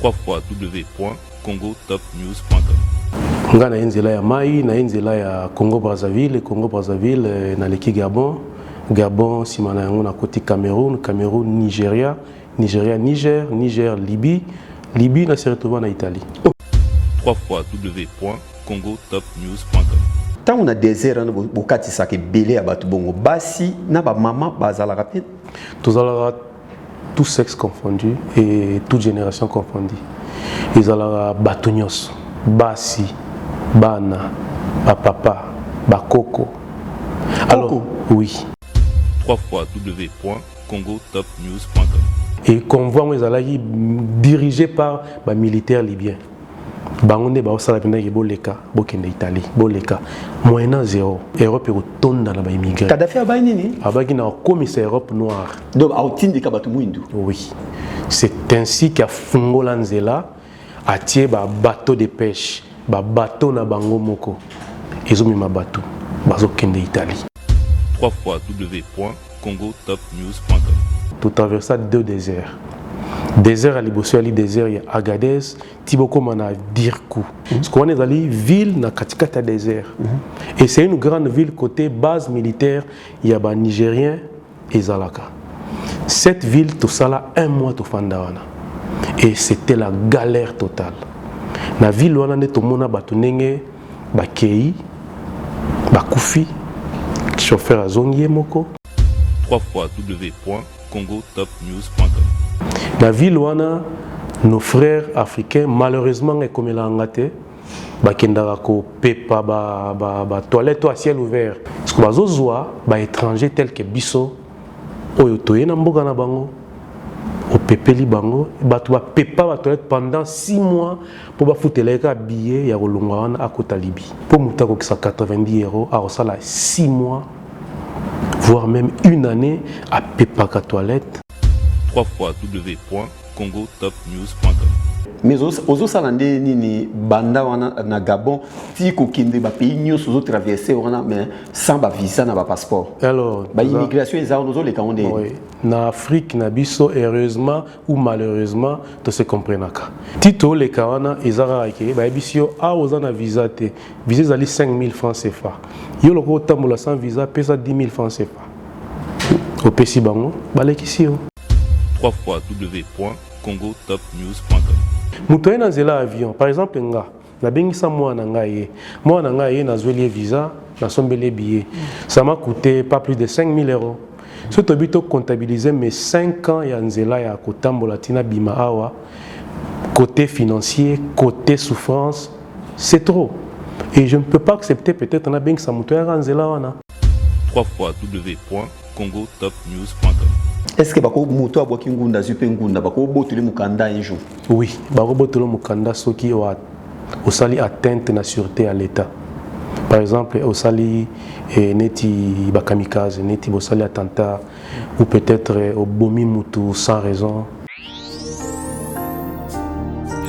www.congotopnews.com. Nga na nzela ya mai na nzela ya Congo Brazzaville na leki Gabon sima na yango na koti Cameroun Nigeria Niger Libye na se retrouver na Italie. www.congotopnews.com. Tant on a désert on bokati sa ke belé abatu bongo basi na ba maman bazala rapide. Tous sexes confondus et toute génération confondue. Ils ont batonyos, basi, bana, papa, bakoko. Alors, oui. www.congotopnews.com. Et convoi ils allaient dirigé par les militaires libyens. Bangonde ba osala pena ke boleka bokende Italie boleka moyena zéro Europe rotonda na ba immigrés. Kadhafi abaki nini? Abaki na commissaire Europe noire. Donc autindi ka batu mwindu. Oui. C'est ainsi qu'a fungola nzela atie ba bateau de pêche, ba bateau na bango moko. Ezomi ma bateau bazo kende Italie. www.congotopnews.com. Tout traversa 2 déserts. Désert à Liboso, désert à Agadez, Tiboko mana Dirkou. Parce qu'on est allé ville na katikata désert. Et c'est une grande ville côté base militaire, il y a des Nigériens et Zalaka. Cette ville, tout ça là, 1 mois tout fandawana. Et c'était la galère totale. La ville où on est tout le monde batunenge, bakei, bakufi, chauffeur à zongie moko. www.congotopnews.com. La ville où nos frères africains, malheureusement, est comme l'angate, bakendako pepa ba toilette à ciel ouvert. Parce que bazozoa ba étrangers tels que biso, oyo toye na mboka na bango, au pepeli bango, batu ba pepa ba toilette pendant 6 mois pour ba futeleka billet ya kolongwana à Kota Libye. Pour mutako qui sa 90 €, à ça 6 mois, voire même 1 année à pepa ka toilette. www.congotopnews.com. Mais ozo salande nini banda wana na Gabon ti ko kende ba pays nyos ozo traverser wana mais sans ba visa na ba passeport. Alors ba immigration eza ozo le kanonde. Oui, na Afrique na biso heureusement ou malheureusement to se comprenaka. Tito le kawana ezara ke ba bisio a ozana visa te. Visa zali 5 000 francs CFA. Yo loko tambola sans visa pesa 10 000 francs CFA. Au pesi bango balekisio. www.congotopnews.com. Mutoye na zela avion par exemple nga na bengisa mwana ngaye na zweli visa na sombele billet ça m'a coûté pas plus de 5 000 €. Si tu as comptabilisé mes 5 ans ya nzela ya kotambola tina bima awa côté financier côté souffrance c'est trop et je ne peux pas accepter peut-être na bengisa mutoye na nzela wana. www.congotopnews.com. Est-ce que bako muto aboki ngunda zupe ngunda bako botuli mukanda un jour? Oui, bako botuli mukanda soki wa osali atteinte na sûreté à l'état. Par exemple, osali neti bakamikaze, neti bosali attentat ou peut-être obomi mutu sans raison.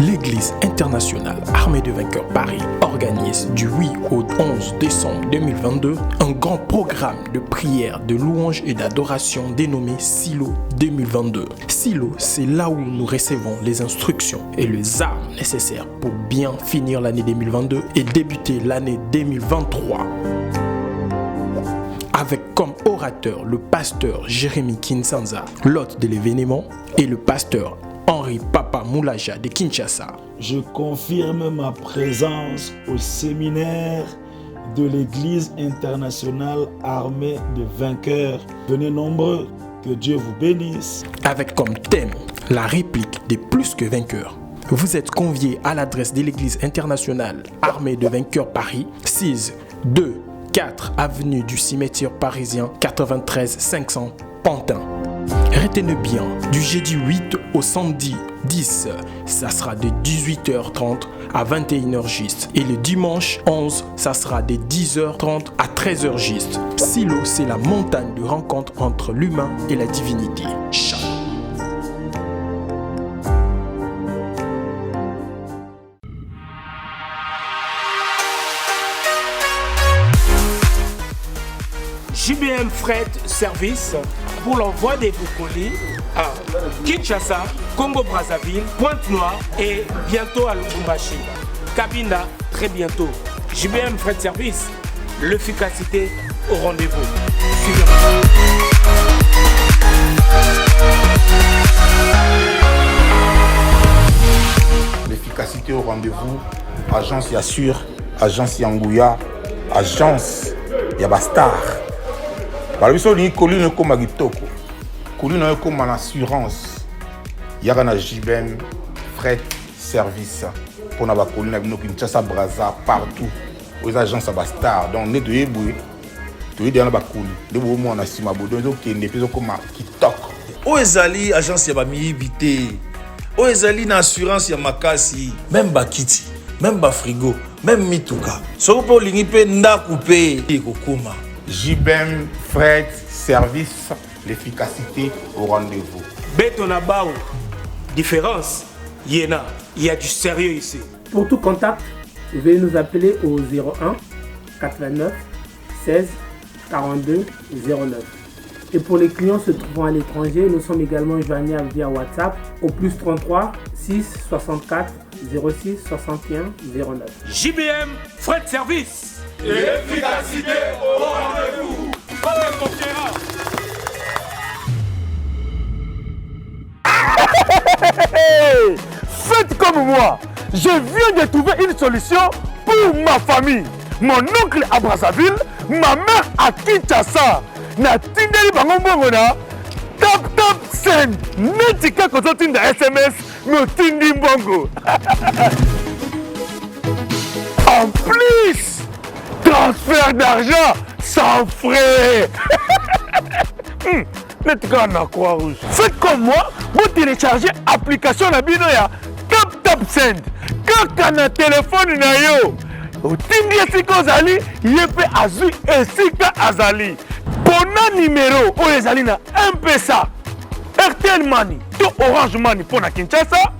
L'Église internationale Armée de Vainqueurs Paris organise du 8 au 11 décembre 2022 un grand programme de prière, de louange et d'adoration dénommé Silo 2022. Silo, c'est là où nous recevons les instructions et les armes nécessaires pour bien finir l'année 2022 et débuter l'année 2023. Avec comme orateur le pasteur Jérémy Kinsanza, l'hôte de l'événement, et le pasteur Henri Papa Moulaja de Kinshasa. Je confirme ma présence au séminaire de l'Église internationale Armée de Vainqueurs. Venez nombreux, que Dieu vous bénisse. Avec comme thème la réplique des plus que vainqueurs. Vous êtes conviés à l'adresse de l'Église internationale Armée de Vainqueurs Paris, 6 2 4 avenue du cimetière parisien 93 500 Pantin. Retenez bien, du jeudi 8 au samedi 10, ça sera de 18h30 à 21h juste. Et le dimanche 11, ça sera de 10h30 à 13h juste. Silo, c'est la montagne de rencontre entre l'humain et la divinité. Shalom. JBM Fret Service pour l'envoi de vos colis à Kinshasa, Congo-Brazzaville, Pointe-Noire et bientôt à Lubumbashi. Cabinda, très bientôt. JBM Frais de Service, l'efficacité au rendez-vous. Suivez-moi. L'efficacité au rendez-vous, agence Yassure, agence Yangouya, agence Yabastar. Par le sol, colline comme Agitoko, colline comme en assurance. Yagana JBM, frais service pour la colline avec nos Kinshasa, Brazza, partout. Aux agences Yabastar. Donc, nous devons tu es dans la colline. Nous devons en assumer. Nous devons comme Kitok. Oezali, agence Yabami Vité. Oezali, une assurance Yamakasi. Même Bakiti, même Bafrigo, même Mituka. So pour l'inipe nda coupé. Kokoma. JBM, frais, service, l'efficacité au rendez-vous. Betonabao, différence, Yéna, il y a du sérieux ici. Pour tout contact, veuillez nous appeler au 01 89 16 42 09. Et pour les clients se trouvant à l'étranger, nous sommes également joignables via WhatsApp au plus 33 6 64 06 61 09. JBM, frais de service. L'efficacité au rendez-vous. Faites comme moi. Je viens de trouver une solution pour ma famille. Mon oncle à Brazzaville, ma mère à Kinshasa. Na tindeli bango mbongo na tap send. Netika kozo tinda SMS me tindi mbongo. En plus, transfert d'argent sans frais. Netika na Croix-Rouge. Faites comme moi, vous téléchargez l'application na bino ya tap send. Kaka na téléphone na yo. Otindi esika ozali, yepe azui esika azali. Pona numéro oyezali na M-Pesa, RTL Money, to Orange Money pona Kinshasa,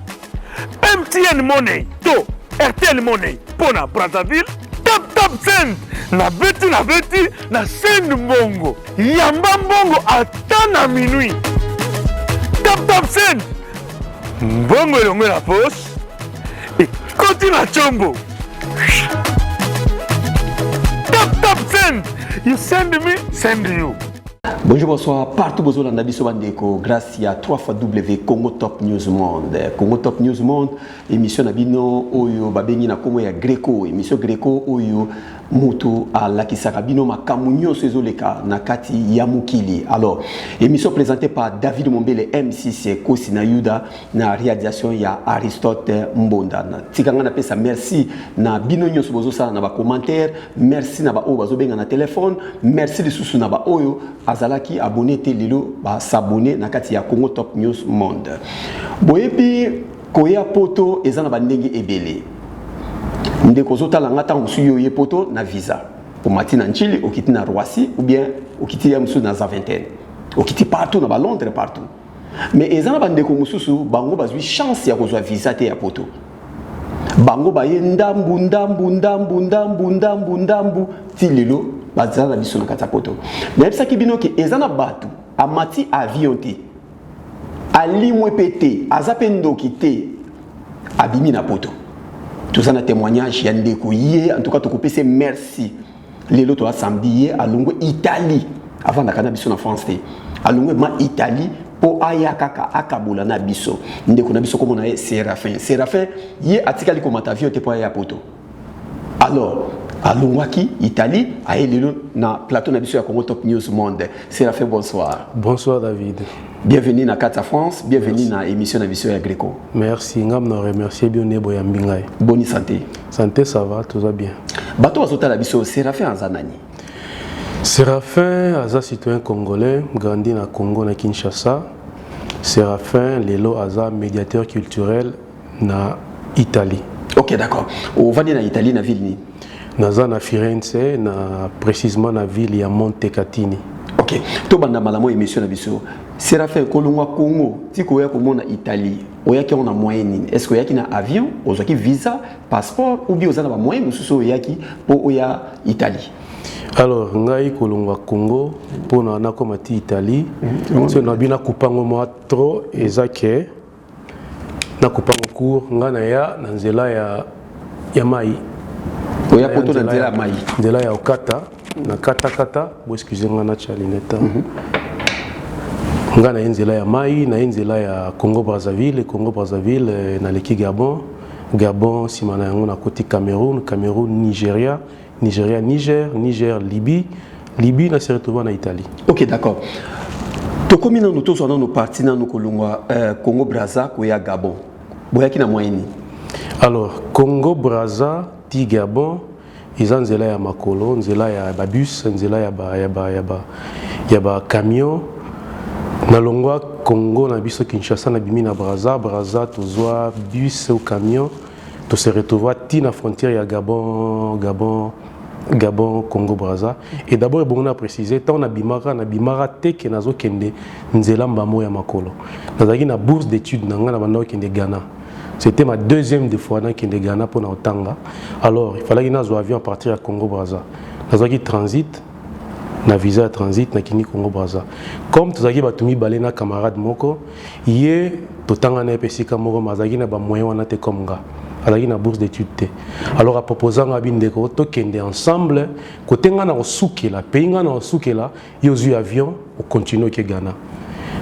MTN Money, to RTL Money pona Brazzaville, tap send na beti na send mbongo. Yamba mbongo ata na minuit. Tap send. Mbongo elongo na poche. Et koti na chombo. Tap send. You send me, send you. Bonjour, bonsoir. Partout besoin dans Nabiso Bandeko, grâce à 3xW Congo Top News Monde. Congo Top News Monde, émission Nabino Oyo Babengi na Komo ya Greco, émission Greco Oyo Mutu à la Kisarabino Makamunyo Sezoleka Nakati Yamukili. Alors, émission présentée par David Mombele M6 Kosina Yuda na réalisation ya Aristote Mbonda. Tikanga na pesa merci na bino nyoso bozosa na ba commentaire, merci na ba o bazobenga na téléphone, merci de susu na ba oyo azalaki abonné te lelo ba s'abonner na kati ya Congo Top News Monde. Boyebi koya poto ezana ba ndenge ebele. Ndeko zotala ngata musuyo ye poto na visa. Au matin en Chili, au kiti na Roissy ou bien au kiti ya musu na Zaventem. Au kiti partout na ba Londres partout. Mais ezana ba ndeko mususu bango bazwi chance ya kozwa visa te ya poto. Bango baye ndambu ti lelo bazala biso na kata poto. Mais ça ki bino ke ezana batu amati avion te. Ali mwepete azapendo kite abimi na poto. Tout ça na témoignage yandeko yé en tout cas to kopese merci. Lelo to samedi à Lungu Italie avant na kana biso na France te. À Lungu ma Italie po ayakaka akabola na biso. Ndeko na biso comme on a Séraphin. Séraphin yé atikali ko matavio te po ya poto. Alors à Lungwaki, Italie, à Lelo na plateau na biso ya Congo Top News Monde. Séraphin, bonsoir. Bonsoir David. Bienvenue na Kata France, bienvenue na émission na biso ya Greco. Merci, ngam na remercier bien nebo ya mbingai. Bonne santé. Santé, ça va, tout va bien. Bato azota la biso Séraphin Azanani. Séraphin, aza citoyen congolais, grandi na Congo na Kinshasa. Séraphin, lelo aza médiateur culturel na Italie. OK, d'accord. On va dire na Italie na ville ni. Naza na Firenze, na précisément na ville ya Montecatini. OK. To banda malamo émission na biso. Séraphin kolongwa Congo, tiko ya komona Italie. Oyaki on a moyen. Est-ce que oyaki na avion, ozaki visa, passeport ou bien ozana ba moyen mususu oyaki po oya Italie. Alors, ngai kolongwa Congo pour na komati Italie. So na bina kupango mo trop ezake. Na kupango cour ngana ya na nzela ya mai. Oya poto na nzela ya mai. Nzela ya okata na kata bo excusez ngana chalineta. Ngana nzela ya mai na nzela ya Congo Brazzaville na leki Gabon simana yango na koti Cameroun Nigeria, Niger, Libye na se retrouve en Italie. Ok, d'accord. Tokomi na nous sommes nos partis na Kolongwa Congo Brazza koya Gabon. Boyaki na moyeni. Alors Congo Brazza ti Gabon ils ont nzela ya makolo, nzela ya bus, nzela ya ba camion. Na longwa Congo na biso Kinshasa na bimi na Brazza tozwa bus ou camion to se retrouver ti na frontière ya Gabon Congo Brazza. Et d'abord bon on a précisé tant na bimara te ke nazo kende nzela mbamo ya makolo. Nazaki na bourse d'études na ngana banda kende Ghana. C'était ma deuxième fois na kende Ghana pour na otanga. Alors il fallait que nazo avion à partir à Congo Brazza. Nazaki transit na visa à transit na kini Congo Brazza. Comme tozaki batumi balé na camarade moko, yé totanga na pesika moko mazaki na ba moyen wana te comme nga. Alaki na bourse d'études te. Alors à proposant à bindeko to kende ensemble côté nga na osukela, pays nga na osukela, yozu avion au continuer ke Ghana.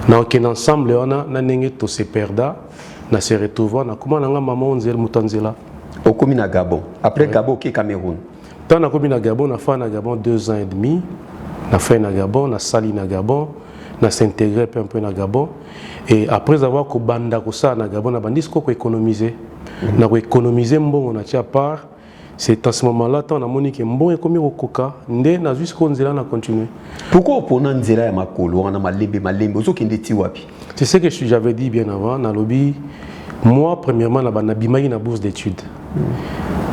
Na okende ensemble wana na ndenge to se perda na se retrouver na kuma na nga maman onzel mutanzela. Okomi na Gabon. Après Gabon ke Cameroun. Tant na komi na Gabon na fa na Gabon 2 ans et demi. Na fait na Gabon, na sali na Gabon, na s'intégrer un peu na Gabon. Et après avoir kobanda ko ça na Gabon na bandis ko économiser. Na ko économiser mbongo na tia part. C'est à ce moment-là tant na moni ke mbongo ekomi kokoka ndé na jusqu'au nzela na continuer. Pourquoi pona nzela ya makolo wana malembe ozo kende ti wapi? C'est ce que j'avais dit bien avant na lobby. Moi premièrement na bana bimaki na bourse d'études.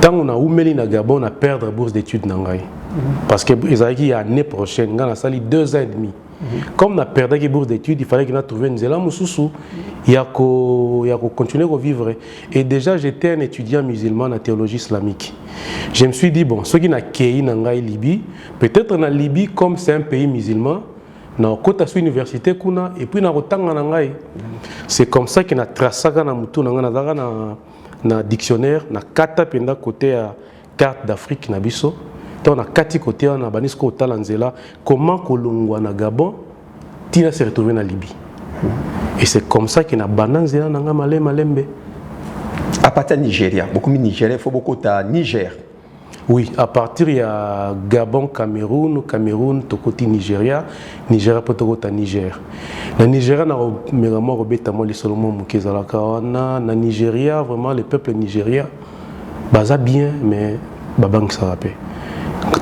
Tant on a oumeli na Gabon na perdre bourse d'études na ngai. Parce que l'année prochaine, on a sali 2 ans et demi. Comme on a perdu la bourse d'études, il fallait qu'on trouve une zéla moussoussou. Il y a qu'à continuer à vivre. Et déjà, j'étais un étudiant musulman en théologie islamique. Je me suis dit, bon, ceux qui n'ont qu'à en Libye, peut-être en Libye, comme c'est un pays musulman, on a côté à l'université, et puis on a autant en Angaï. C'est comme ça qu'on a tracé dans dictionnaire, na kata penda côté à carte d'Afrique na biso. On a 4 côtés, on a banisco talanzela. Comment Kolongwa na Gabon, Tina s'est retrouvé en Libye. Et c'est comme ça qu'il y a bananzela nanga malembe. À partir de Nigeria, beaucoup de Nigeria, il faut beaucoup de Niger. Oui, à partir il y a Gabon, Cameroun, Tokoti, Nigeria Potokota, Niger. Na Nigeria, na vraiment Robert Tamoli Solomon Mukezalaka, na Nigeria, vraiment le peuple nigérien, baza bien, mais babang ça rappelle.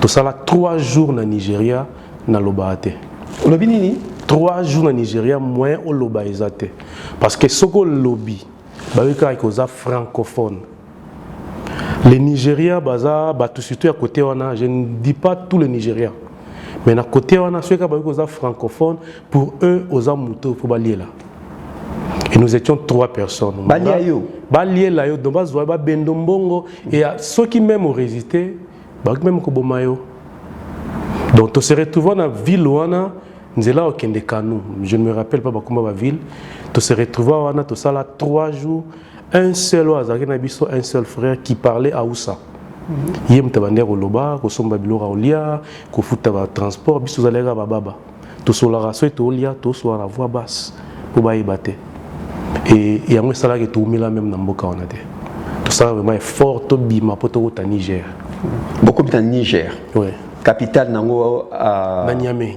Tout ça là 3 jours na Nigeria na lobaate. Lobi nini? 3 jours na Nigeria moins au loba ezate. Parce que soko lobby, babika ikoza francophone. Les Nigériens baza tout surtout à côté wana, je ne dis pas tous les Nigériens. Mais à côté wana ceux qui babika francophone pour eux aux amuto faut balier là. Et nous étions 3 personnes. Balier là yo donc bazwa ba bendombongo et ceux qui même ont résisté même Kobomayo. Donc, on se retrouve dans la ville où on a Kende Kanu. Je ne me rappelle pas comment la ville. On se retrouve dans la 3 jours. Un seul frère qui parlait à Oussa. Il y a un Oloba, qui sont Babylora Olia, qui fout le transport, qui sont allés à Baba. Tout sur la race, tout Olia, tout sur la voix basse. Pour bailler. Et il y a un salaire qui est tout mis là même dans le Boka. Tout ça vraiment fort, tout bima, pour tout au Niger. Beaucoup de Niger. Oui. Capitale Nango à Niamey.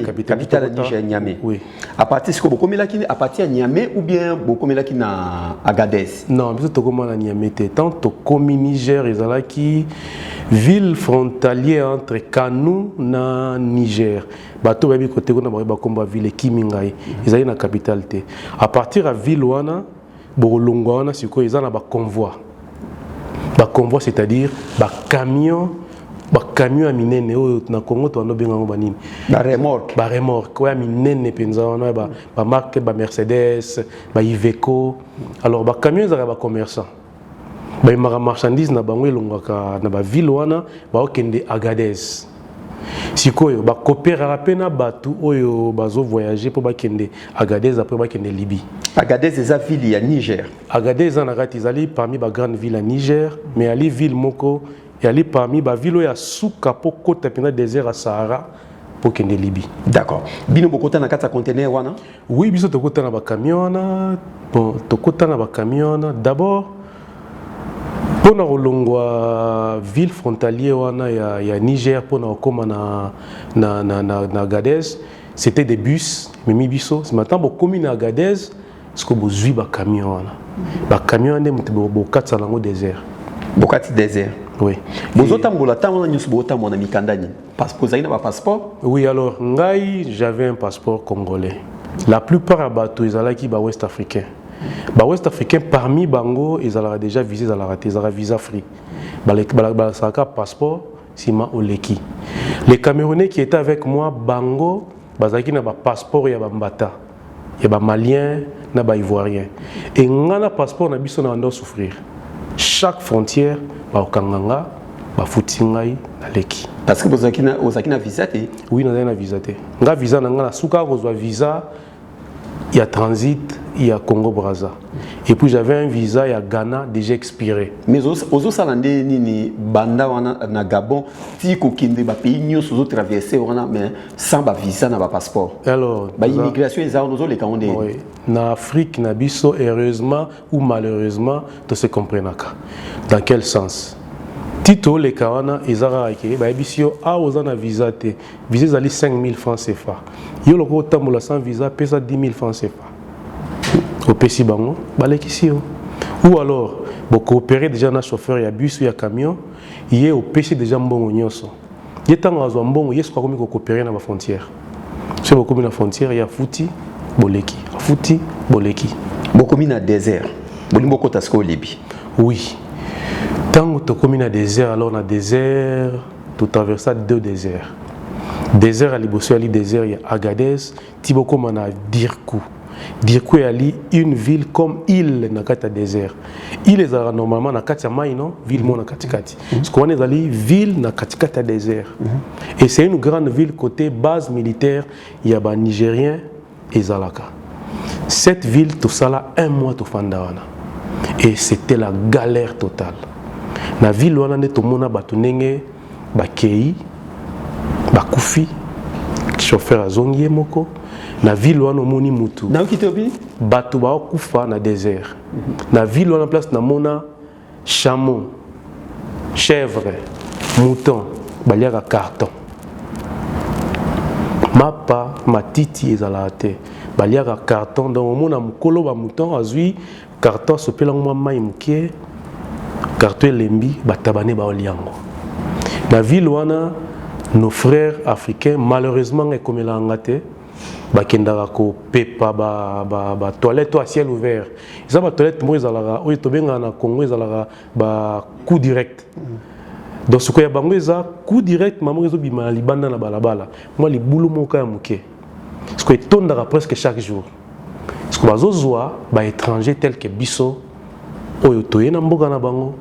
Capitale Niger, Niamey. Oui. À partir de beaucoup de à partir de Niamey ou bien beaucoup de na Agadez. Non, mais c'est comme à Niamey. Tant que Niger, ils ont qui ville frontalière entre Kanu na Niger. Bateau baby côté on a combat ville Kimingai. Ils ont la capitale. À partir de ville wana, Bolongo wana siko ils ont ba convoi. Ba convoi c'est-à-dire ba camion à minene na Congo to no benga banini ba remorque ouais minene penza on ba marque ba Mercedes ba Iveco. Alors ba camion za ba commerçant ba mara marchandise na bango elongaka na ba ville wana ba okende Agadez. sikoyo bakopérera mpe na bato oyo bazovoyage mpo bakende Agadez après bakende Libye. Agadez eza ville ya Niger. Agadez eza na kati ezali parmi bagrande ville ya Niger, mais ali ville moko ezali parmi baville oyo ya suka mpo kota mpena désert ya Sahara mpo kende Libye. D'accord. Bino bokota na kati ya conteneur wana? Oui, biso tokota na bakamion wana. Bon, tokota na bakamion wana. D'abord, pour na kolongwa ville frontalier wana ya Niger pour na okoma na Agadez, c'était des bus mimi biso. Ce matin bokomi na Agadez, ce que bozui bakamion wana. Bakamion ane mutu bokatsa nango désert. Bokati désert. Oui. Bozotambola tamona nyusu botamona mikandani. Passeport zaina ba passeport? Oui, alors ngai j'avais un passeport congolais. La plupart à bateau ils allaient qui ba ouest africain. Ba ouest africain parmi bango ils allaient déjà visé ils allaient visa free. Ba saka passeport sima oleki. Les Camerounais qui étaient avec moi bango bazaki na ba passeport ya ba mbata. Ya ba malien na ba ivoirien. Et ngana passeport na biso na ndo souffrir. Chaque frontière ba okanganga ba futingai na leki. Parce que vous avez un visa? Oui, nous avons un visa. Nous avons un visa, nous avons un visa, il y a transit, il y a Congo-Brazza. Et puis j'avais un visa, il y a Ghana, déjà expiré. Mais aux Salande, ni Banda, na Gabon, si vous avez un pays, nous avons traversé, mais sans visa, n'a pas passeport. Alors, l'immigration, ils ont les Candés. Oui. En Afrique, nous heureusement ou malheureusement, de se comprendre. Dans quel sens? Tito les kawana ezara ake ba ebisio a ozana visa te visa zali 5000 francs CFA yo loko tambola sans visa pesa 10000 francs CFA au pesi bango balekisi yo ou alors bo coopérer déjà na chauffeur ya bus ou ya camion yé au pesi déjà mbongo nyonso yé tanga azwa mbongo yesu komi ko coopérer na ba frontière c'est beaucoup na frontière ya futi boleki bokomi na désert bolimbo kota sko Libye. Oui. Tant que tu as un désert, alors on a désert, tu traverses 2 déserts. Désert à Libosso, il y a désert à Agadez, Tiboko mana Dirkou. Dirkou est une ville comme île dans le désert. Il est normalement dans le Maï, non? Ville mon Katikati. Ce qu'on est allé ville dans le désert. Et c'est une grande ville côté base militaire, il y a des Nigériens et Zalaka. Cette ville, tout ça là, 1 mois tout fandawana. Et c'était la galère totale. Na ville wana nde tomona bato ndenge bakei bakufi chauffeur azongi moko na ville wana omoni mutu na okitobi bato bakufa na désert na ville wana place na mona chameau chèvre mouton baliaka carton mapa matiti ezala te baliaka carton donc omona mukolo ba mouton azui carton sopela ngoma mai muke carton lembi batabane ba oliango na ville wana nos frères africains malheureusement ekomela ngate bakendaka ko pepa ba toilette à ciel ouvert ça ba toilette mo ezalaka oyo tobenga na Congo ezalaka ba coup direct donc ce que ya bango eza coup direct mamo ezo bima libanda na balabala moi libulu moka ya muke ce que tondaka presque chaque jour ce que bazozwa ba étranger tel que biso oyo toye na mboka na bango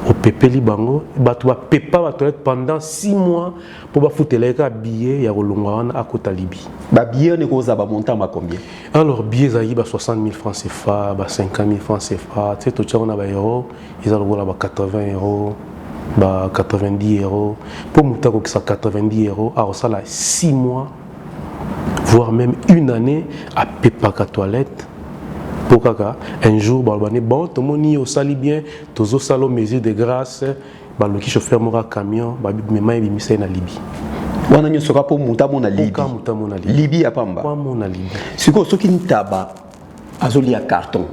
au pepeli bango bato ba pepa ba toilette pendant 6 mois pour ba futeleka billet ya kolonga wana akota Libye ba billet ne koza ba montant ma combien alors billet za ba 60 000 francs CFA ba 50 000 francs CFA tu sais to tchana ba euro ils ont ba 80 euros ba 90 euros pour mutako qui ça 90 euros à ça là 6 mois voire même 1 année à pepa ka toilette. Kaka un jour balbane bon tout monde au sali bien tous au salon mesure de grâce baloki chauffeur mora camion ba mema ebimisa na Libye wana nyoso ka po muta mona Libye Libye apamba kwa mona Libye siko soki ntaba azoli ya carton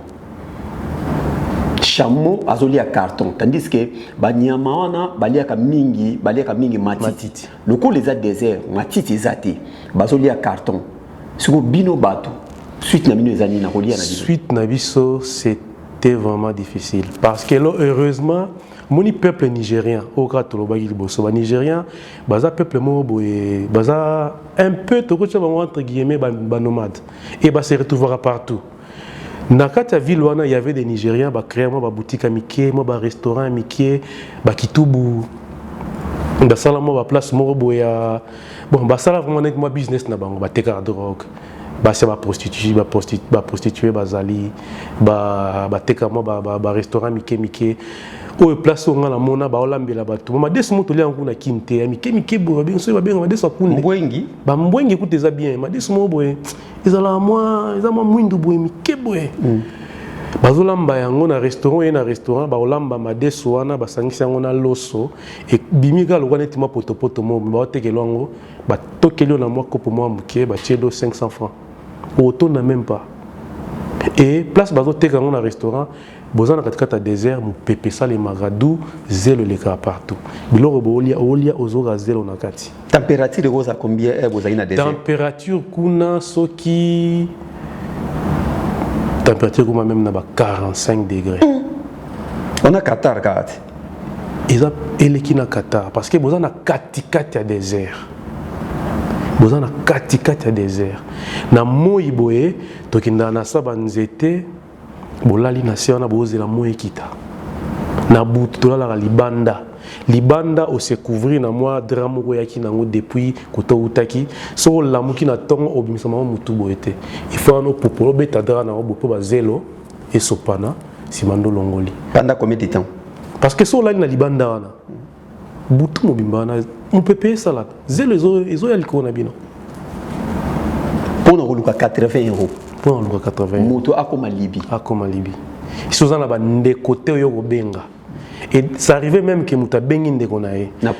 chameau azoli ya carton tandis que banyama wana baliaka mingi matiti loko les a désert matiti ezati bazoli ya carton siko bino bato Suite Nabiso, c'était vraiment difficile. Parce que là, heureusement, mon peuple nigérien, au cas où Nigérien, baza peuple baza un peu entre guillemets nomade et se retrouvera partout. Dans la ville, il y avait des Nigériens qui créaient des boutiques à Mickey, des restaurants à Mickey, Kitubu. basala mo ba place moko boya bon basala vraiment net moi business na bango ba teka drogue basi ba prostituée bazali ba teka mo ba restaurant mike o place on na mona ba olambela bato ma des moto li yango na kimte mike bo ba so ba benga des akunde mbwengi écoute ça bien ma des mo boye ezala moi mwindu boye mike boye bazolamba yango na restaurant ba olamba ma des wana basangisa yango na loso et bimika lo wana tima poto mo ba otekelo yango ba tokelo na moi kopo moi muke ba tiedo 500 francs auto na même pas et place bazo teka yango na restaurant bozana katikata désert mu pepe sale magadou zelo leka partout biloko bolia ozoga zelo na kati température rosa combien bozali na désert température kuna soki température kuma même na ba 45 degrés on a Qatar kati eza eleki na Qatar parce que bozana katikati ya désert bozana katikati ya désert na moi boye tokinda na saba nzete bolali na siana bozela moi kita na butu tolala libanda o se couvrir na moi drame ko yaki nango depuis koto utaki so lamuki na tongo obimisa mama mutu boete il faut no popolo beta dra na obo po ba zelo et sopana simando longoli pendant combien de temps parce que so lali na libanda wana butu mobimba na on peut payer ça là zelo ezo ya likona bino pour no luka 80 €. Pour le 80 moto akoma Libye si vous en avez des côtés yo benga et ça arrivait même que muta bengi ndeko na ye na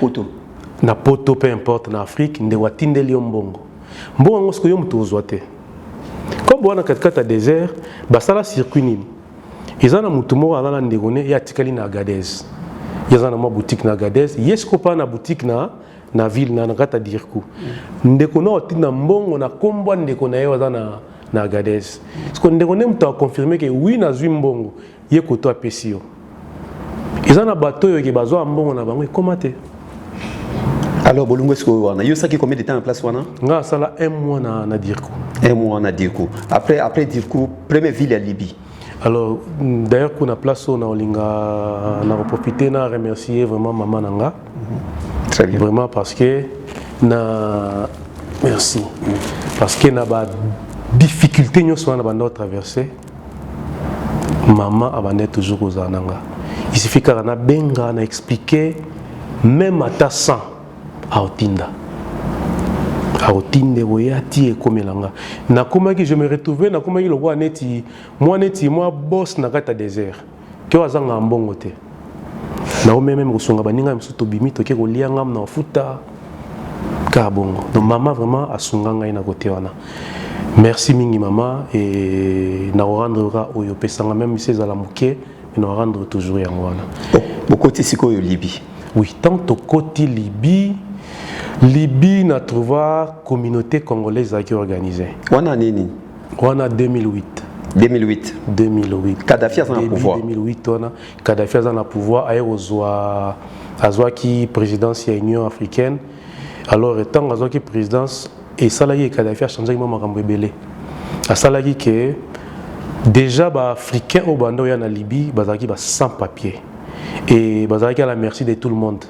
poto peu importe na Afrique nde watinde li mbongo ngosko yo muto ozwate comme bona katikata désert basala circuit nini ezana mutu mo ala ndeko ne ya tikali na Agadez yazana ma boutique na Agadez yesko pa na boutique na ville na kata dirku ndeko na otina mbongo na kombwa ndeko na ye wazana na Agadez. Parce qu'on a confirmé que oui, na Zumbongo, il y a koto apesio. Ils ont un bateau qui bazo ambongo na bango comment te. Alors bolungo est-ce que wana yo saki combien de temps en place wana? Nga sala 1 mois na Dirkou. 1 mois na Dirkou. Après Dirkou, première ville à Libye. Alors d'ailleurs qu'on a place on a olinga na profiter na remercier vraiment maman nanga. Très bien. Vraiment parce que na merci. Parce que na ba difficulté nous sommes à traverser maman abandonne toujours aux ananga il suffit qu'on a benga na expliquer même à ta sang à otinda voyati et comme langa na comment que je me retrouver na comment il le voit neti moi boss na kata désert que wazanga mbongo te na même kusonga baninga msuto bimi to ke ko lianga na futa ka bongo donc maman vraiment asunga ngai na côté wana. Merci mingi maman et na rendre oyo pesanga même si c'est à la mouké mais na rendre toujours yangwana. Beaucoup de siko yo Libye. Oui, tant au côté Libye na trouvé communauté congolaise qui organisée. Wana nini? Wana 2008. Kadhafi a un pouvoir. 2008 wana Kadhafi a un pouvoir aérozwa azwa ki présidence ya Union africaine. Alors étant azwa ki présidence et salarié Kadhafi a changé ma makambo ebele asalaki que déjà ba africain au bando ya na Libye bazaki ba sans papier et bazaki à la merci de tout le monde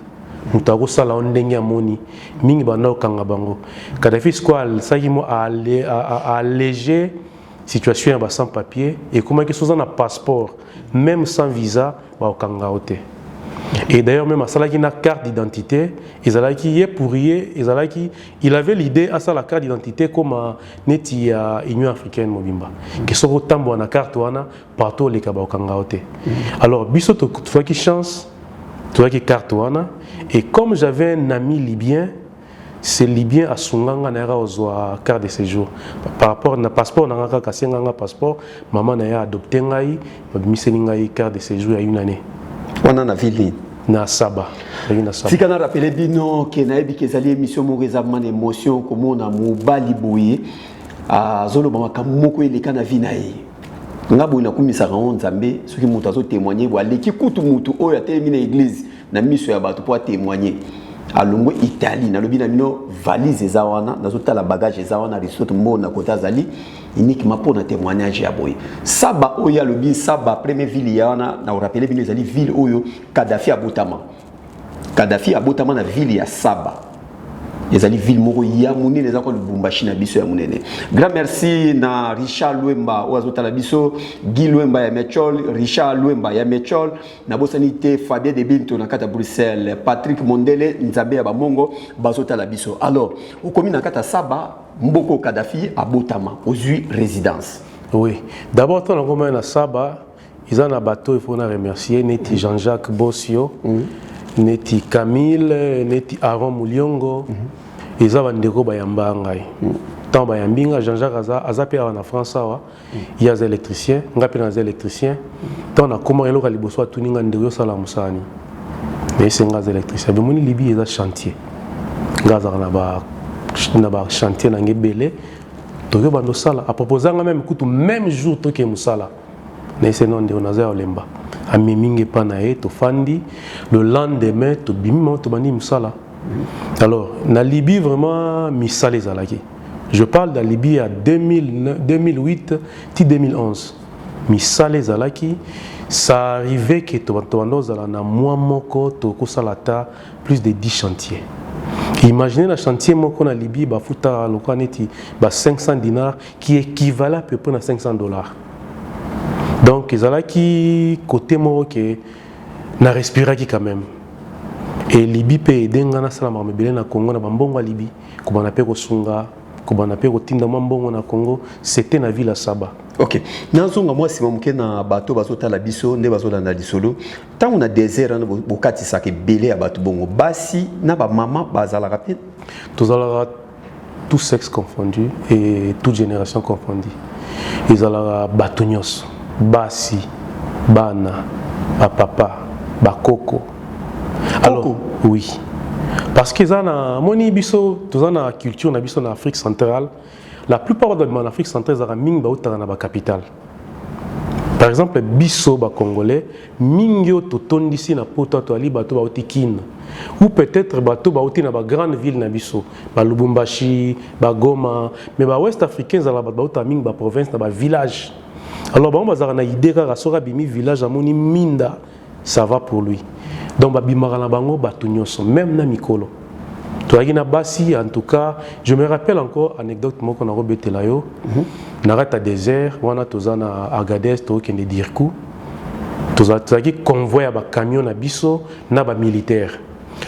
mutako sala ondenge amoni mingi bando kanga bango Kadhafi quoi saki mo a alléger situation ya ba sans papier et comment que soza na passeport même sans visa ba kanga ote. Et d'ailleurs même à salaki na carte d'identité, il avait l'idée à ça la carte d'identité comme neti à Union africaine mobimba. Que so tambo na carte wana partout les kaba kangaote. Alors biso to fois qui chance, toi qui carte wana et comme j'avais un ami libyen, c'est libyen à sunganga na ozwa carte de séjour. Par rapport na passeport na ngaka kasenganga passeport, maman na ya adopté ngai, babimisi ngai carte de séjour à une année. On en a vu na Saba. Si on a rappelé bino que na ebi kezali émission mo réservement d'émotion comme on a mobali boye a zolo ba kamoko ele kana vinae. Ngabo ina kumisa ron nzambe soki mutu azo témoigner bo aleki kutu mutu oyo atelemi na église na miso ya bato pour témoigner. Alongo Italie na lobi na bino valise ezawana nazo tala bagage ezawana risotto mbona kota zali uniquement pour na témoignage ya boye. Saba oya lobi Saba première ville yana na rappeler bino ezali ville oyo Kadhafi abutama. Kadhafi abotama na ville ya Saba. Les ali ville moko ya munene les akol Lubumbashi na biso ya munene. Grand merci na Richard Luemba oazota la biso, Guy Luemba ya Mechol, Richard Luemba ya Mechol, na bosanité Fabien de Binto na kata Bruxelles, Patrick Mondele Nzambe ya Bamongo bazota la biso. Alors, au commune na kata Saba, Mboko Kadhafi abotama ozui résidence. Oui, d'abord ton ngoma na Saba, ils en a bateau il faut na remercier neti Jean-Jacques Bossio. Neti Camille, neti Aaron Mouliongo, ils ont des gros bayambangai. Tant bayambinga, Jean-Jacques Azapé en France, il y a des électriciens, on a des électriciens. Tant on a comment il y a les besoins tout n'inga ndeyo salamusani. Mais c'est des électriciens. Mais mon Libye il y a chantier. Gaza na ba chantier na ngebele. Toyo bando sala. À proposer même écoute même jour to ke musala. Mais c'est non de Onaza Olemba. Amiminge panae to fandi le lendemain to bimimo to bani musala. Alors na Libye vraiment misala zalaki. Je parle de la Libye à 2008 ti 2011. Misala zalaki ça arrivait que to zala na mois moko to kosalata plus de 10 chantiers. Imaginez le chantier moko na Libye ba futa lokaneti ba 500 dinars qui équivalent à peu près à $500. Donc, ils ont qui côté moro que na respirer quand même. Et Libye peut aider ngana sala mabele na Congo na bambongo Libye, ko bana pe ko sunga, ko bana pe ko tinda mambongo na Congo, c'était na ville à Saba. OK. Nazonga moi si momuke na bateau bazota la biso nde bazola na lisolo. Tant on a désert na bokati sa ke belé ya bateau bongo. Basi na ba maman bazala rapide. Tous ala tout sexe confondu et toute génération confondue. Ils ala batonyos. Basi, Bana, Papa, Bakoko. Alors, oui. Parce que dans moni biso, dans la culture na biso en Afrique centrale, la plupart de en Afrique centrale zara ming ba utana ba capitale. Par exemple, biso ba congolais, mingyo to tondisi na poto to ali bato ba utikin. Ou peut-être bato ba uti na ba grande ville na biso, ba Lubumbashi, ba Goma, mais ba ouest africains zala ba uta ming ba province na ba village. Alors, on va avoir une idée que bimi village à Moni Minda, ça va pour lui. Donc, même na Mikolo. Basi, en tout cas, je me rappelle encore une anecdote qu'on a rebêté là. Narata désert, on a tozana Agadez, qui est Dirkou. Tozaki convoi à camion na biso, na ba militaire.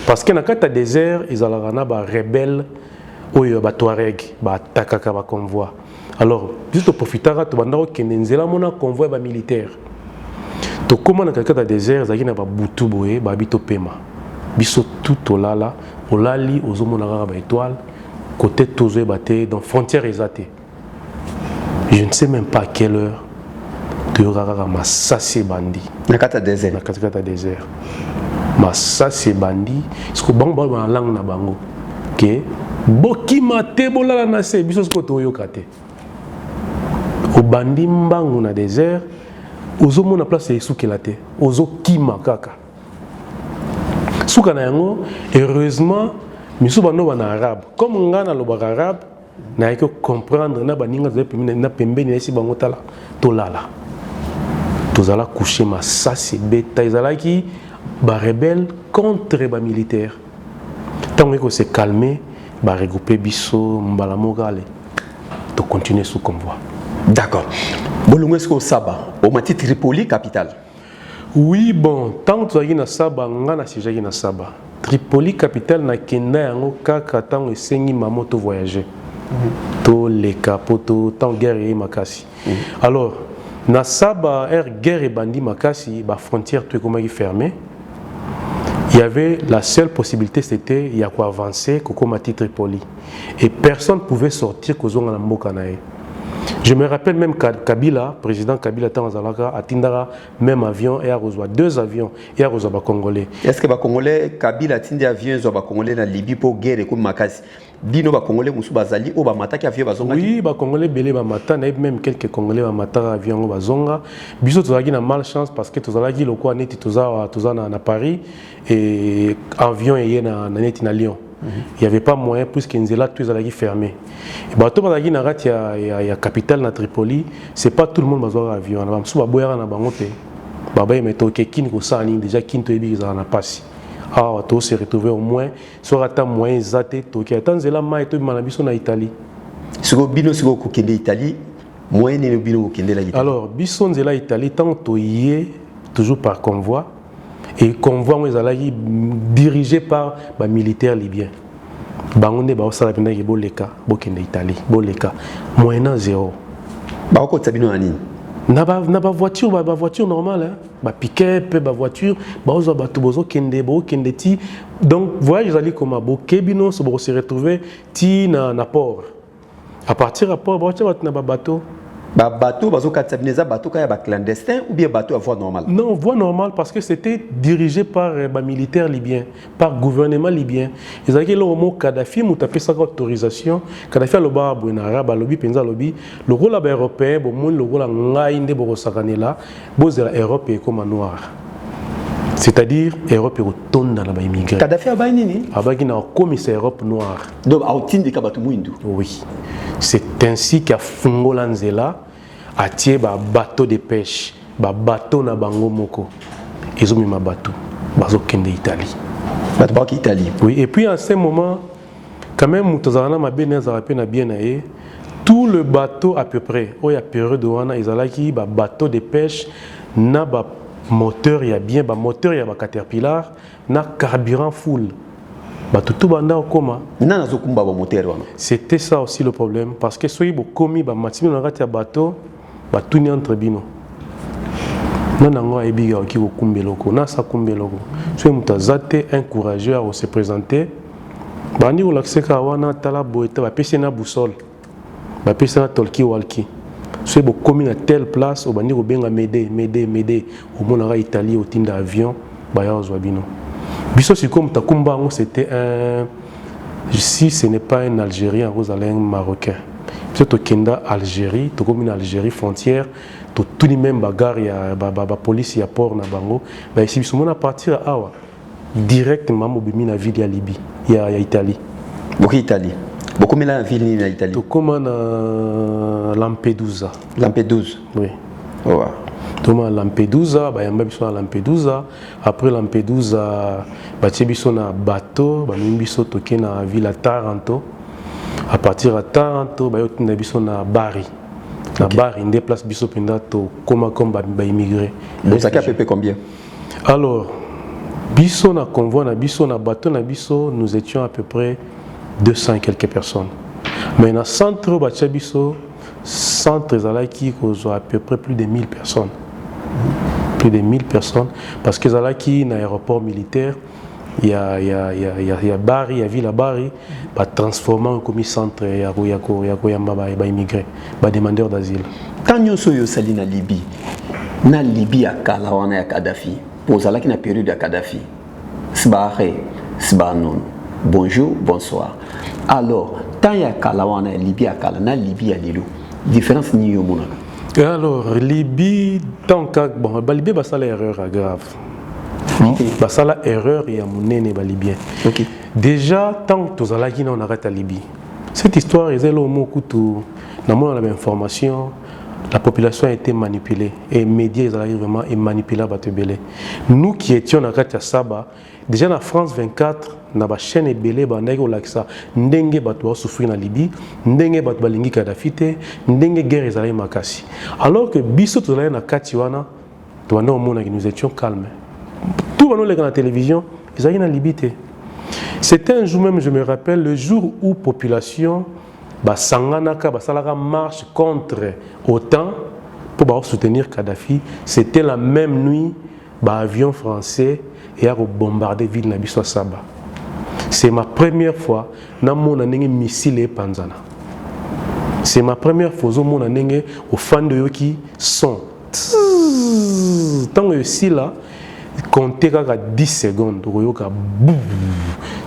Parce que dans le désert, ils ont des rebelles, ou des Touareg, des Takaka, des convois. Alors, juste pour profiter, tu vas voir qu'il y a un convoi militaire. Tu comment dans le désert, il y a un boutou boé, un bito pema. Biso tout au lala, au lali, aux hommes na étoile, côté tozo baté, dans frontière exatée. Je ne sais même pas à quelle heure tu auras massacé bandi. Dans le désert. Dans le désert. Massacé bandi. Parce que bon bon en langue na bango. Que boki mate bolala na se biso ko to yokate. Au bandi mbangu na désert, ozo mona place esukelate, ozo kima kaka. Suka na yango, heureusement, miso bano bana arabe. Comme ngana lo ba arabe, na yeko comprendre na baninga na pembeni na esi bango tala tolala. Tozala coucher masasi beta ezalaki ba rebelle contre ba militaire. Tant que se calmer, ba regrouper biso mbala mogale. To continuer sous convoi. D'accord. Bolungesko Saba, au Mati Tripoli, capitale. Oui, bon, tant que tu as na Saba, ngana sijaki na Saba. Tripoli, capitale, na kenda yango kaka tant que sengi mamoto voyager. To les capotos, tant guerre et makasi. Alors, na Saba, guerre et bandi makasi, ba frontière tout comme fermée. Il y avait la seule possibilité, c'était il y a quoi avancer, Koko Mati Tripoli. Et personne ne pouvait sortir Kozonga Mbokanae. Je me rappelle même Kabila, président Kabila Tanzalaka, a Tindara, même avion et a reçu 2 avions et a reçu les Congolais. Est-ce que les Congolais, Kabila a Tindé avion et les Congolais dans Libye pour guerre comme Makasi? Bino les Congolais Moussou Bazali ou Bamata qui avion Bazonga? Oui, les Congolais Belé Bamata, même quelques Congolais Bamata avion Bazonga. Biso tu as eu malchance parce que tu as eu le quoi net tu as na Paris et avion et na Lyon. Il n'y avait pas moyen puisque Nzela tout est fermé. Et bateau bazaki na rat ya capitale na Tripoli, c'est pas tout le monde bazwa avion. Na bamsu baboyara na bangote. Baba meto ke kin ko sani déjà kin to ebi za na pasi. ah to se retrouver au moins sur ata moyen zate to ki ata nzela mai to bima na biso na Italie siko bino siko ko kende Italie moyen ne bino ko kende la Italie. Alors biso nzela Italie tant to yé toujours par convoi et convoi moi ezalaki dirigé par ba militaires libyens bango nde ba osala penda ki boleka bokende Italie boleka moyen zéro ba ko tsabino nani na ba voiture normale hein ba pick-up ba voiture ba ozo ba tubozo kende bo kende ti donc voyage ali comme bo kebino so bo se retrouver ti na port à partir à port ba na ba bateau bazo katsabineza bateau kaya ba clandestin ou bien bateau à voie normale. Non, voie normale parce que c'était dirigé par militaires libyens, par gouvernement libyen. Ils avaient le mot Kadhafi, nous tapé sa autorisation. Kadhafi a le bar Bouinara, lobby penza lobby. Le rôle européen, bon monde le rôle ngainde borosakanela, bozela Europe est comme noir. C'est-à-dire Europe est retourne dans la immigré. Kadhafi a bainini. Abagi na commissaire Europe noir. Donc a outin de kabatu muindu. Oui. C'est ainsi qu'à Fungolanzela a tiré ba bateau de pêche, ba bateau na bango moko. Ils ont mis ma bateau, bazo kende Italie. Bateau qui Italie. Oui, et puis à ce moment, quand même Moutazana ma bien aé, tout le bateau à peu près, oh ya période de wana izalaki ba bateau de pêche na ba moteur ya bien, ba moteur ya ba Caterpillar na carburant full. C'était ça aussi le problème parce que si vous commis ba matimi na kati ya bateau ba tuni entre bino na nango ebiga ki ko kumbeloko na sa kumbeloko so mutazate encourager à se présenter bani ko l'accès ka wana tala boeta ba pesi na boussole ba pesi na tolki walki so vous commis na telle place au bani ko benga m'aider au monara Italie au tinda avion ba ya zo bino. Biso si comme Takumbango c'était un si ce n'est pas un Algérien un Marocain. Biso Kenda Algérie, to comme une Algérie frontière, to tout les mêmes bagarre ya ba police ya port na bango. Ba ici biso mona partir à Awa directement mobimi na ville ya Libye, ya Italie. Beaucoup Italie. Beaucoup mais la ville na Italie. To comme na Lampedusa. Lampedusa. Oui. Ouais. Thomas Lampedusa, bayamba biso na Lampedusa. Après Lampedusa, batie biso na bateau, bamimi biso toke na ville à Taranto. À partir de Taranto, bayotinda biso na Bari. Na Bari, ndé place biso penda to comme ba immigré. Donc ça a fait combien? Alors, biso na convoi na biso na bateau na biso, nous étions à peu près 200 et quelques personnes. Mais dans centre batie biso centre ezalaki à peu près plus de 1000 personnes. Plus de 1000 personnes parce que ezalaki na aéroport militaire il y a Bari, il y a ville à Bari, ba transformant comme centre ya immigré, ba demandeur d'asile. Quand nous sommes sali na Libye, na Libye à Kalawana ya Kadhafi, pozalaki na période ya Kadhafi. Sbare, sbanon. Bonjour, bonsoir. Alors, tant ya Kalawana Libye à Kalana, Libye à Lilo. Différence ni au monde. Alors, Libye, tant que bon, Libye va ça l'erreur grave. Bah ça l'erreur et à mon nez libyen. Ok. Déjà, tant que tous allons on arrête à Libye. Cette histoire est là au mot couteau. Dans la même information, la population a été manipulée et les médias ils arrivent vraiment et manipulés à Tebele. Nous qui étions à Saba, déjà en France 24. Na ba chaîne ebele ba ndenge olakisa ndenge bato ba souffrir na Libye ndenge bato balingi Kadhafi te ndenge guerre ezali makasi alors que biso tozali na kati wana to wana omona que nous étions calmes tout bano leka na télévision ezali na Libye te. C'était un jour même, je me rappelle, le jour où population ba sanganaka ba salaka marche contre OTAN pour soutenir Kadhafi. C'était la même nuit ba avion français et a bombardé ville na biso Saba. C'est ma première fois na mona ndenge missile et panzana. C'est ma première fois au mona ndenge au fan de yoki son. Tant que si là compter à 10 secondes oyoka boum.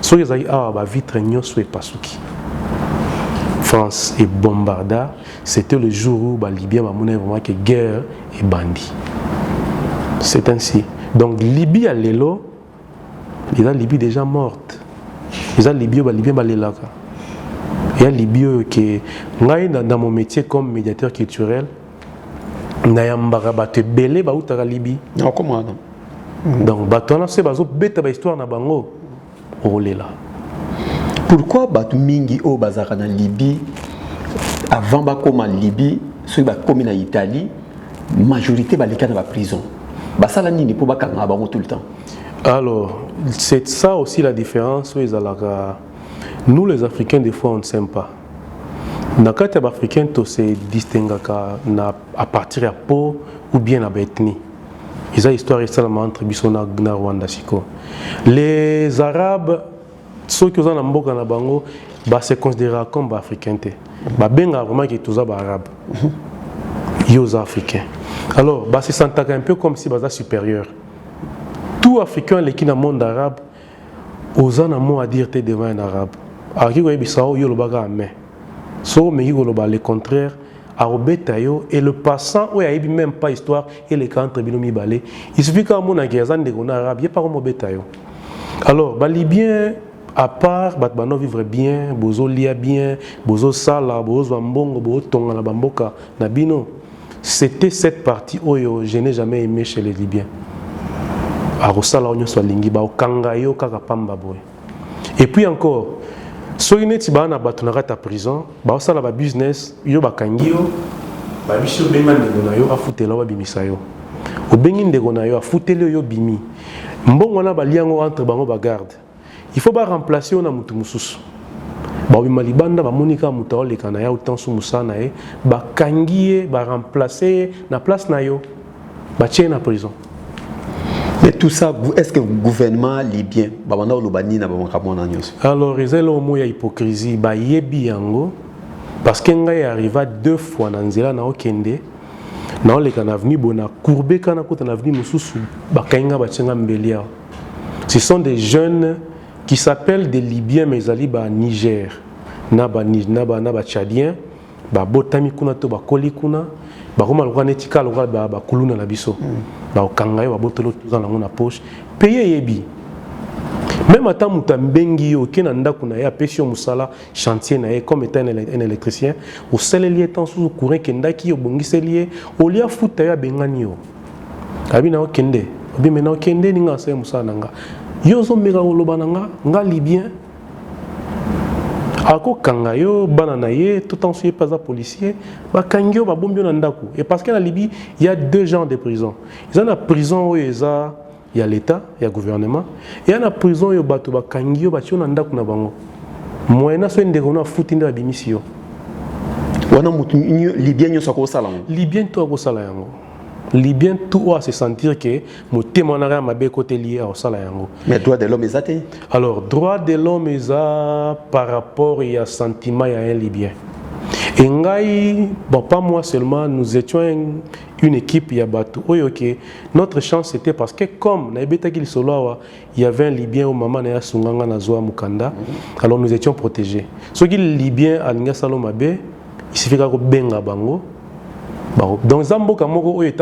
So yezai a ba vitre nyoso et pasuki. France et bombarda, c'était le jour où ba Libye ba mona vraiment que guerre et bandit. C'est ainsi. Donc Libye à l'élo, il a Libye déjà morte. Les Libyens balelaka. Il y a Libye qui dans mon métier comme médiateur culturel, na yambara ba te belé ba utara Libye. Non comment non. Donc bato na se bazo beta ba histoire na bango olela. Pourquoi bato mingi o bazaka na Libye avant ba koma Libye ceux ba komi na Italie majorité ba leka na ba prison. Ba sala nini po ba kanga bango tout le temps. Alors, c'est ça aussi la différence. Nous, les Africains, des fois, on ne s'aime pas. Dans le cas des Africains, on se distingue à partir de la peau ou bien de l'ethnie. Ils ont une histoire entre Bissona et Rwanda. Les Arabes, ceux qui sont en Mboka na bango, se considèrent comme Africains. Ils vraiment que tous les Arabes. Ils sont Africains. Alors, se sentent un peu comme si ils étaient supérieurs. Tout Africain qui est dans le monde arabe, ils ont un mot à dire devant un arabe. Alors, ils ont le contraire, et le passant, il n'y a même pas d'histoire, et les cas entre balé. Il suffit qu'un monde qui est arabe, il n'y a pas de alors, les Libyens, à part, ils vivre bien, ils vivent bien, ils sala, ils mbongo, ils tonga na bamboka, na bino. C'était cette partie où je n'ai jamais aimé chez les Libyens. Et puis encore, si vous êtes en prison, vous avez un business, vous avez un business, vous avez un business, il faut remplacer un musu. Malibanda Monica Mutaole Kanaya autant sous Moussana et Bakangie remplacer na place nayo Batien na prison. Mais tout ça, est-ce que le gouvernement libyen, alors, il y a une hypocrisie, parce qu'il est arrivé 2 fois dans Nzela na Okende, na ole kana venu bona courbé kana kota na venu mususu bakainga batsenga mbelia. Ce sont des jeunes qui s'appellent des Libyens mais ils ba Niger, na ba Tchadiens, ba botami kuna to ba koli kuna. Bakoma lokwa netika lokwa ba kuluna na biso ba okangayo ba botolo tuza na ngona poche payer yebi même ata muta mbengi yo kena ndako na ya pesio musala chantier na comme étant un électricien au sel lié temps sous courant kendaki yo bongise lié au lia futa ya bengani yo abi na okende abi mena okende ninga se musala nga yo zo mega oloba nga libyen ako kangayo banana ye tout en suit pas un policier ba kangyo ba bombio na ndako et parce que la Libye il y a 2 genres de prison ils ont la prison où il y a l'état il y a gouvernement et il y a la prison où bato ba kangyo ba tio na ndako na bango moyena so ndeko na futinda bimisio wana mutu libyen nyo sako sala libyen to ko sala yango Libyen tout à se sentir que mon témoignage m'a bien côté lié au salaire. Mais droit de l'homme est athée. Alors droit de l'homme est par rapport à sentiment à un Libyen. Et ngai, bon pas moi seulement, nous étions une équipe Yabatou. Ok, notre chance c'était parce que comme il y avait un Libyen au moment où Sunganga Nazoa Mukanda, alors nous étions protégés. Ce qui est Libyen à Ningasalomabe, il suffit que benga bango. Donc Zambo Kamoko est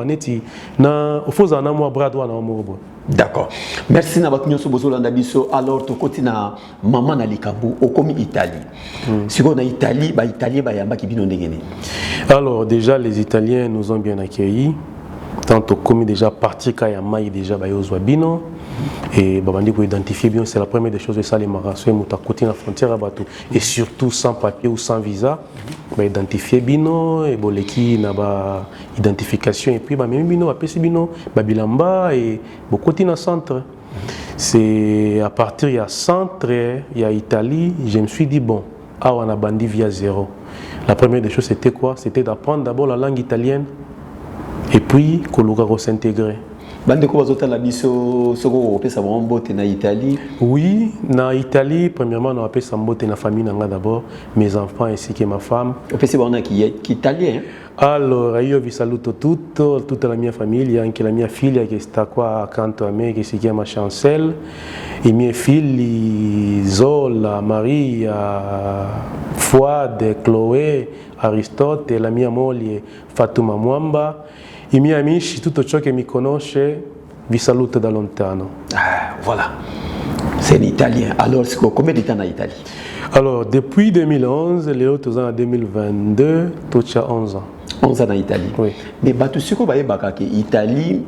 neti na oposa na moi bras droit na mo. D'accord. Merci na batnyo so bozolanda biso alors to kotina maman na likambo okomi Italie. Siko na Italie ba italien ba yamba ki bino ndengene. Alors déjà les Italiens nous ont bien accueillis. Tant au commis déjà parti kaya mai déjà ba yozwa bino et babandi pour identifier bien c'est la première des choses de ça les marasso muta côté la frontière à bateau et surtout sans papier ou sans visa ba identifier bino et boleki na ba identification et puis ba même bino apesi bino ba bilamba et beaucoup na centre. C'est à partir il y a centre il y a Italie, je me suis dit bon ah on a bandi via zéro. La première des choses c'était quoi? C'était d'apprendre d'abord la langue italienne. Et puis, Kologaro s'intégrer. Oui, en Italie, premièrement, on a appelé Sambote na famille d'abord, mes enfants ainsi que ma femme. Qui est italien. Alors, io vi saluto toute la mia famiglia, anche la mia figlia che sta qua accanto a me, che si chiama Chancel, i miei figli Zola, Maria, Fuad, Chloé, Aristote, la mia moglie Fatuma Mwamba. I miei amici, tutto ciò che mi conosce, vi saluto da lontano. Ah, voilà. C'est l'italien. Alors, combien de temps en Italie? Alors, depuis 2011, les autres ans en 2022, tout a 11 ans. 11 ans en Italie. Oui. Mais tu sais que l'Italie,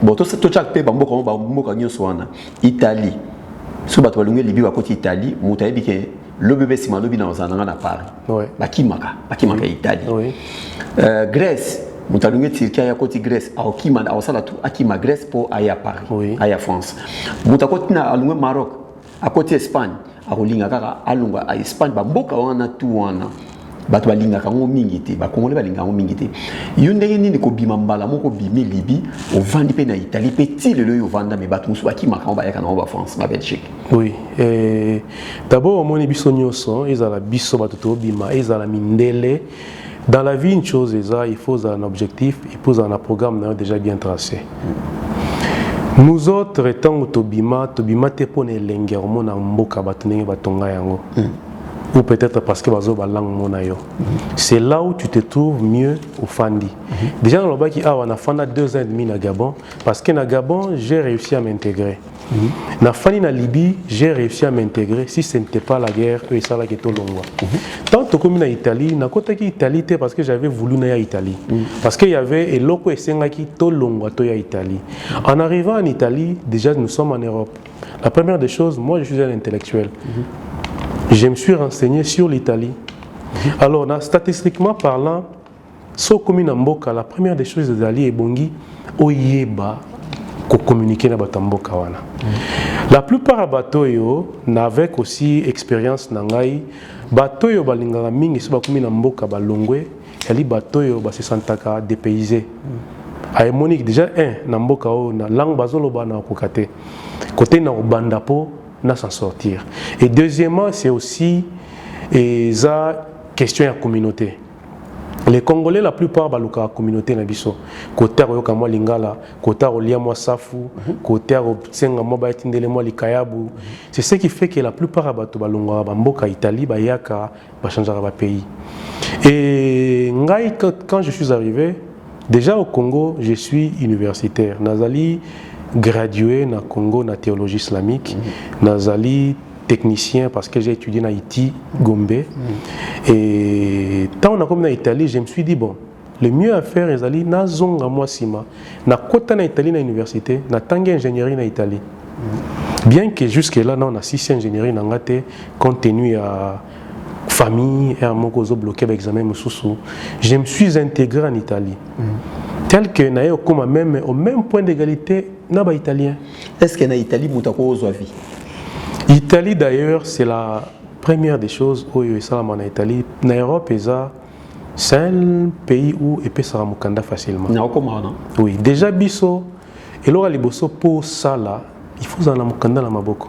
Bon, tout chaque pays bamboka nyonso wana Italie. So bato balunge libi ba côté Italie, muta yebi ke le bébé sima lobi na ozana na Paris. Ouais. Bakimaka Italie. Oui. Grèce, muta lunge Turquie ya côté Grèce, akima awsala tu akima Grèce pour aya Paris, oui. aya France. Muta côté na alunge Maroc, à côté Espagne, akolinga kaka alunga a Espagne bamboka wana tu wana. Bato balingaka ngo mingi te bakongole balingaka ngo mingi te yo ndenge nini ko bima mbala moko bimi libi ovandi pe na Italie petit le yo vanda me bato musu bakimaka ngo bayaka na ba France na Belgique. Oui, d'abord au moni biso nyonso ezala biso bato to bima ezala mindele. Dans la vie une chose il faut un objectif, il faut un programme déjà bien tracé. Nous autres étant tobima te pone lengermo na mboka bato ndenge batonga yango. Ou peut-être parce que bazo ba langue monayo. C'est là où tu te trouves mieux au Fandi. Déjà dans le bas qui a on a fanda 2 ans et demi na Gabon parce que na Gabon j'ai réussi à m'intégrer. Na Fandi na Libye j'ai réussi à m'intégrer si ce n'était pas la guerre et ça là qui est longwa. Tant que comme na Italie na côté qui Italie parce que j'avais voulu na Italie parce qu'il y avait eloko esenga qui to longwa to ya Italie. En arrivant en Italie déjà nous sommes en Europe. La première des choses moi je suis un intellectuel. Je me suis renseigné sur l'Italie. Alors, statistiquement parlant, so commune mboka, la première des choses d'Ali et Bongi, oyeba ko communiquer na batamboka wana. La plupart à bateau yo n'avec aussi expérience nangai, bateau yo balingara mingi so ba commune mboka balongwe, yali bateau yo ba se sentaka dépaysé. A Monique déjà na mboka o na langue bazolo ba na kokate. Côté na bandapo na s'en sortir. Et deuxièmement, c'est aussi la question de la communauté. Les Congolais, la plupart, baluka la communauté na biso. Côté royoka moi lingala, côté rolia moi safu, côté senga moi baitindele moi likayabu. C'est ce qui fait que la plupart abatu balunga bamboka Italie bayaka ba changer ba pays. Et ngai quand je suis arrivé, déjà au Congo, je suis universitaire. Nazali gradué na Congo na théologie islamique, nazali technicien parce que j'ai étudié na Haïti, Gombe. Et tant on a comme en Italie, je me suis dit bon, le mieux à faire est d'aller na zonga moi sima, na kota na Italie na université, na tangi ingénierie na Italie. Bien que jusque là on a 6 ingénierie na ngate compte tenu à famille et à mon cause bloqué l'examen mususu, je me suis intégré en Italie. Tel que na yo comme même au même point d'égalité na ba italien. Est-ce que na Italie mutako ozoavi? Italie d'ailleurs c'est la première des choses où il y a en Italie. En Europe c'est un pays où il peut se rendre facilement. Oui, déjà biso et là les bosso pour ça là, il faut en mukanda na maboko.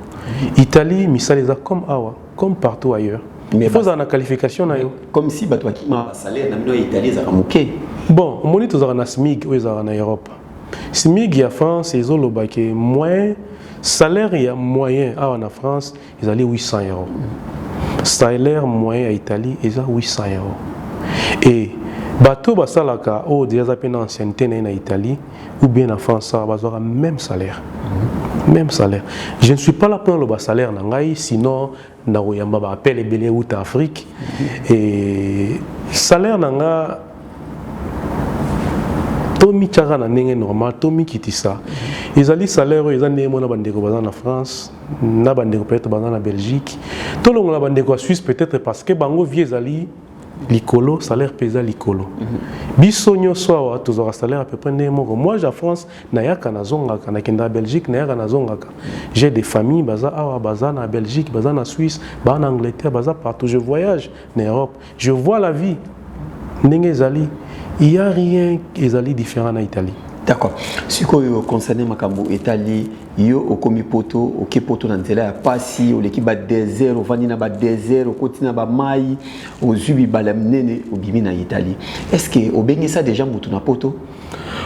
Italie misaleza comme awa, comme partout ailleurs. Mais il faut en qualification na yo. Comme si bato qui ma salaire na mino Italie za muke. Bon, on moni tozara na SMIC ou en Europe. SMIC ya France ils ont le bac moins salaire ya moyen en France ils allaient 800 €. Salaire moyen à Italie ils ont 800 €. Et bateau basalaka au déjà peine ancienneté na Italie ou bien en France ça va avoir même salaire. Même salaire. Je ne suis pas là pour le bas salaire nangai sinon na oyamba ba appel ebele ou Afrique et salaire nanga Tomi Tchara na ndenge normal, Tomi Kitissa. Ils allaient salaire, ils allaient na bandeko bazana en France, na bandeko peut-être bazana en Belgique. Tout le monde na bandeko en Suisse peut-être parce que bango vieux ali likolo, salaire pesa likolo. Biso nyoso awa tozora salaire à peu près ndenge moko. Moi j'ai en France na yaka na zongaka na kenda Belgique na yaka na zongaka. J'ai des familles baza awa bazana en Belgique, bazana en Suisse, bazana en Angleterre, baza partout. Je voyage en Europe, je vois la vie. Ndenge zali. Il n'y a rien qui est différent en Italie. D'accord. Ce qui concerne Makambo Italie, yo au komipoto, au kepoto na nzela ya pasi, au l'équipe ba désert, au vanina ba désert, au kotina ba mai, au zubi balamnene, au bimi na Italie. Est-ce que au bengi ça déjà mutuna poto?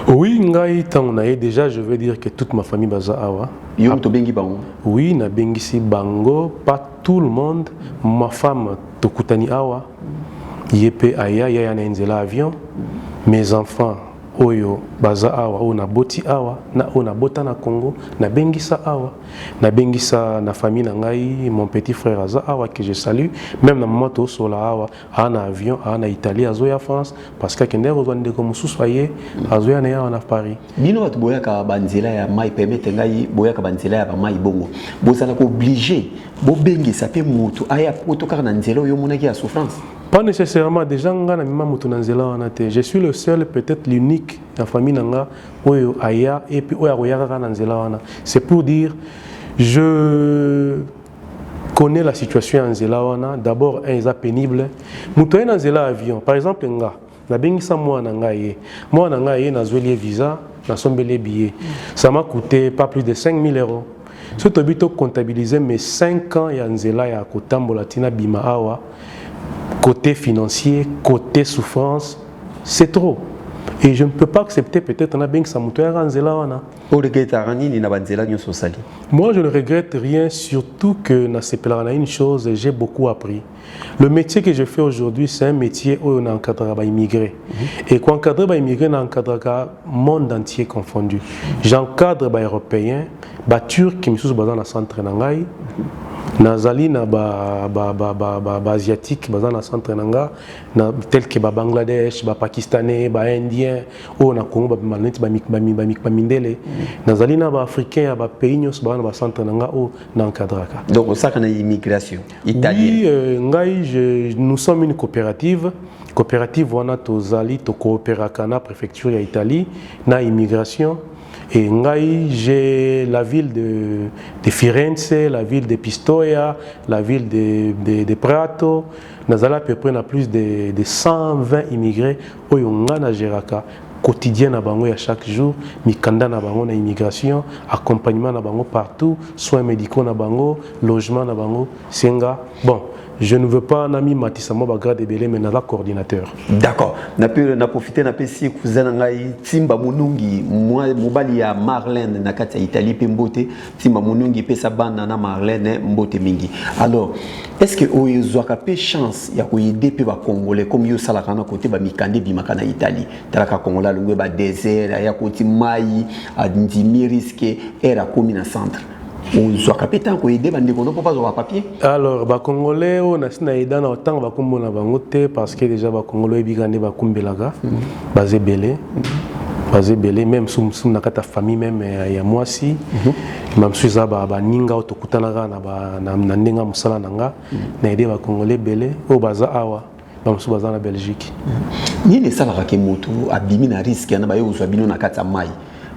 Oui, ngai tangonaye déjà je veux dire que toute ma famille baza awa. Yo to bengi bango. Oui, na bengi si bango, pas tout le monde. Ma femme tokutani awa. Yepe aya ya na nzela avion. Mes enfants oyo baza awa oyo na boti awa na oyo na bota na Congo na bengisa awa na bengisa na famille na ngai mon petit frère aza awa que je salue même na moment to sola awa ana avion ana Italie azoya France parce que kende ko zwande ko mususu aye azoya na ya na Paris bino batu boyaka banzela ya mai permettre ngai boyaka banzela ya ba mai bongo bozala ko obligé bo bengisa pe mutu aya poto kaka na nzela oyo monaki ya souffrance. Pas nécessairement déjà ngana mima mutu na nzela wana te. Je suis le seul, peut-être l'unique en famille nanga oyo aya et puis oyo akoyaka na nzela wana. C'est pour dire je connais la situation en nzela wana. D'abord un est pénible. Mutu na nzela avion. Par exemple nga na bengisa moi na nga ye na zweli visa na sombele billet. Ça m'a coûté pas plus de 5 000 €. Si tu as comptabilisé mes 5 ans ya nzela ya kotambola tina bima awa. Côté financier, côté souffrance, c'est trop. Et je ne peux pas accepter peut-être moi, je ne regrette rien, surtout que dans une chose, j'ai beaucoup appris. Le métier que je fais aujourd'hui, c'est un métier où on encadre les immigrés. Et quand on encadre les immigrés, on encadre le monde entier confondu. J'encadre les Européens, les Turcs qui sont dans le centre Nangaï, nazali na asiatique dans le centre nanga tel que Bangladesh, Pakistanais, Indiens ou na Congo mindele nazali na africain ba pays nyos dans le centre nanga ou na encadraka. Donc ça kana immigration italienne. Oui, nous sommes une coopérative wana tozali to coopéraka na préfecture ya Italie na immigration. Et j'ai la ville de Firenze, la ville de Pistoia, la ville de Prato. Nous avons à peu près plus de 120 immigrés au Yongana Géraka. Quotidien na bango ya chaque jour, mikanda na bango na immigration, accompagnement na bango partout, soins médicaux na bango, logement na bango, senga. Bon, je ne veux pas un ami Matissamo Bagrade Belé, mais n'a coordinateur. D'accord. Na profité na pesi cousin ngai Timba Munungi, moi mobali ya Marlène na kati ya Italie pe mbote, Timba Munungi pesa bana na Marlène mbote mingi. Alors, est-ce que oyo zwaka pe chance ya ko aider pe ba Congolais comme yo sala kana côté ba mikande bimaka na Italie. Talaka Congolais lungwe ba désert ya koti mai adindimi risque era komi na centre. Alors, les Congolais, on a aidé dans autant parce que déjà les Congolais bigandé bakumbelaga, basé belé, même sous nakata famille même il y a moi si, même sous ça ba ninga autokutanaga na nenga musala nanga, na aidé les Congolais belé au baza awa. Même sous baza na Belgique. Ni les salariés qui moto abimi na risque na ba yo uzabino na kata mai.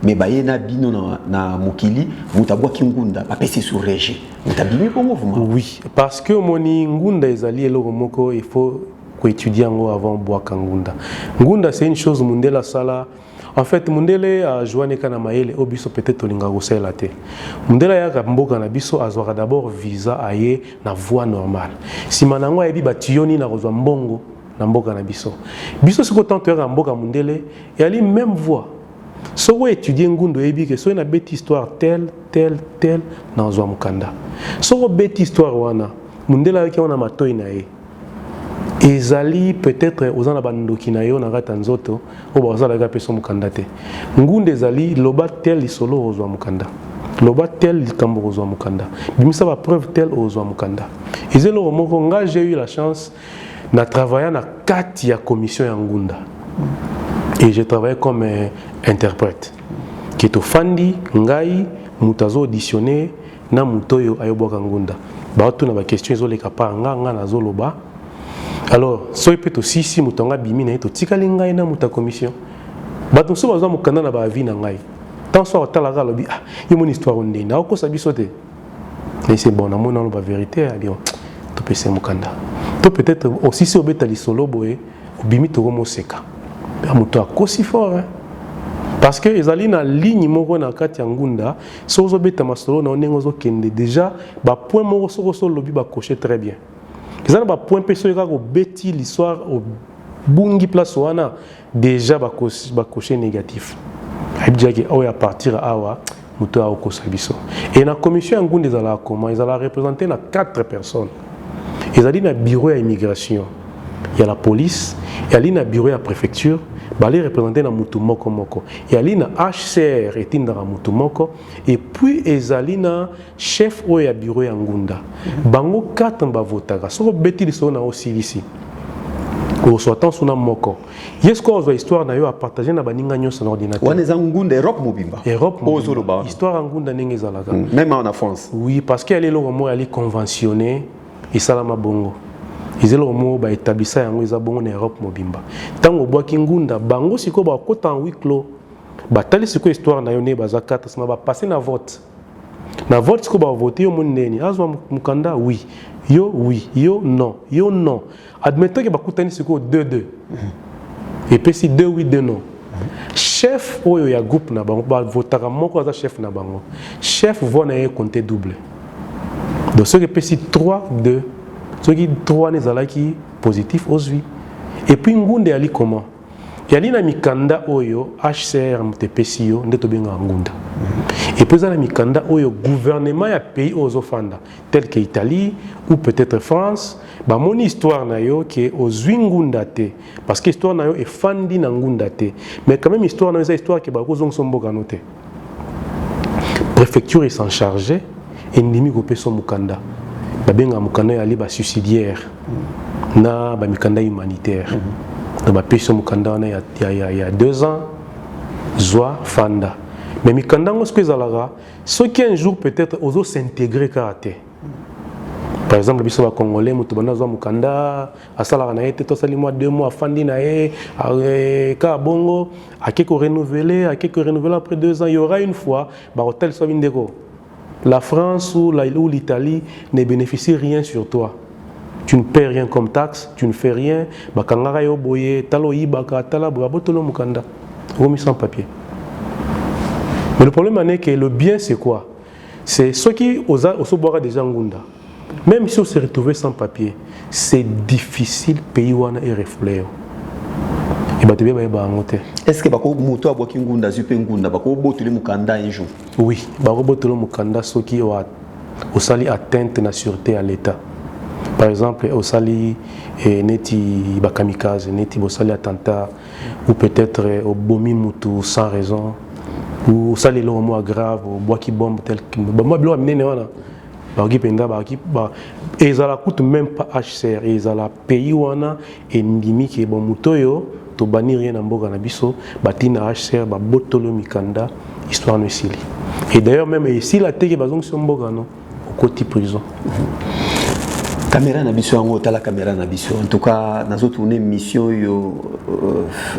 Mais bayena bino na mokili mutabwa kingunda apesi sur régie mutabimi pour mouvement. Oui, parce que moni ngunda ezali eloko moko il faut étudier avant boire ngunda. Ngunda c'est une chose mundela sala. En fait mundele a joine kana maele obiso peut-être olinga gosela te. Mundela ya mboka na biso azwaka d'abord visa aye na voie normale. Si manango ebi bationi na kozwa mbongo na mboka na biso. Biso siko tanto ya mboka mundele et ali même voie. Si vous étudiez Ngundo Ebi, que soit une bête histoire telle dans Zouamukanda. Si vous bête histoire wana, Mundela qui on a matoi nae. Ezali peut-être aux anabando qui nae on a ratanzoto, au bazala ga peso mukandate. Ngunde ezali loba tel solo aux Zouamukanda. Loba tel likambo aux Zouamukanda. Bimisa ba preuve tel aux Zouamukanda. Ezelo moko nga j'ai eu la chance na travailler na 4 ya commission ya Ngunda. Et j'ai travaillé comme interprète. Qui est au Fandi, Ngai, Mutazo auditionné, na Mutoyo Ayoboka Ngunda. Bato na ba question zo leka pa nga na zoloba. Alors, so peut aussi si Mutonga bimi na to tikali ngai na muta commission. Bato so bazo mukanda na ba vie na ngai. Tant so otala lobi ah, y mon histoire ondé na ko sabi sote. Et c'est bon, na mona ba vérité à bien. To pese mukanda. To peut-être aussi si obetali solo boé, bimi to mo seka. Muto akosi fort hein? Parce que les alliés na ligne moko na kati ya ngunda so zo beta masolo na onengo zo kende déjà ba point moko so lobi ba cocher très bien. Les alliés ba point peso ka ko beti l'histoire au bungi place wana déjà ba cocher négatif. Abdia ki oya partir awa muto akosa biso. Et na commission ngunda ezala comment ils allaient représenter na 4 personnes. Ils alliés na bureau à immigration. Il y a la police, il y a le bureau à la préfecture, bali représenter na mutu moko moko et ali na HCR etindaka mutu moko et puis ezali na chef oyo ya bureau ya ngunda bango 4 bavotaka soko beti liso na osilisi osoatan suna moko yesko ozo histoire na yo a partager na baninga nyonso na ordinateur wana za ngunda Europe mobimba histoire ya ngunda ndenge ezalaka même en France oui parce que ali eloko mo ali conventionné esalama bongo izelo mo ba établissa yango eza bongo na Europe mobimba tango bwaki ngunda bango siko ba kota en huis clos ba tali siko histoire na yo ne baza 4 sama ba passer na vote siko ba voter yo moneni azwa mukanda oui yo non admettons que ba kutani siko 2-2 et puis si 2 oui 2 non chef oyo ya groupe na bango ba votaka moko aza chef na bango chef vona ye compter double donc ce que peut si 3-2 ce qui 3 nezalaki positif ozwi et puis ngunda ali comment yali na mikanda oyo HCR mtepesi yo nde tobenga ngunda et puis na mikanda oyo gouvernement ya pays ozofanda tel que Italie ou peut-être France ba mon histoire na yo que ozwi ngunda te parce que histoire na yo e fandi na ngunda te mais quand même histoire na yo histoire que ba kozong somboka noté préfecture est s'en charger ennemi ko peso mukanda babenga mukanda ya liba suicidaire na ba mikanda humanitaire na ba peso mukanda na ya 2 ans zwa fanda mais mikanda ngo ce que zalaga ce qui un jour peut-être ozo s'intégrer karaté par exemple biso ba congolais mutu bana zwa mukanda asala na été to sali mois 2 mois fandi na ka bongo akeko renouveler après 2 ans il y aura une fois ba hôtel so bindeko la France ou l'Italie ne bénéficie rien sur toi. Tu ne paies rien comme taxe, tu ne fais rien. Bakangara yo boye, talo ibaka, tala botolo mukanda. Remis sans papier. Mais le problème est que le bien c'est quoi? C'est ceux qui osent boire déjà ngunda. Même si on se retrouve sans papier, c'est difficile pays wana et refléo. Est-ce que bako moto aboki ngunda zupe ngunda bako botole mukanda un jour? Oui, bako botole mukanda soki au sali atteinte na sûreté à l'état. Par exemple, au sali neti bakamikaze, neti au sali attentat ou peut-être au bomi mutu sans raison ou au sali lo mo grave ou boaki bombe tel que moi blo amene wana. Baki penda baki ba ezala coûte même pas HCR, ezala pays wana endimi ke bon mutoyo to bannir rien en boga na biso batina HCR ba botolo mikanda histoire no sili et d'ailleurs même ici la teke bazong so mboga no au côté prison caméra na biso yango tala caméra na biso en tout cas nazo tourner mission yo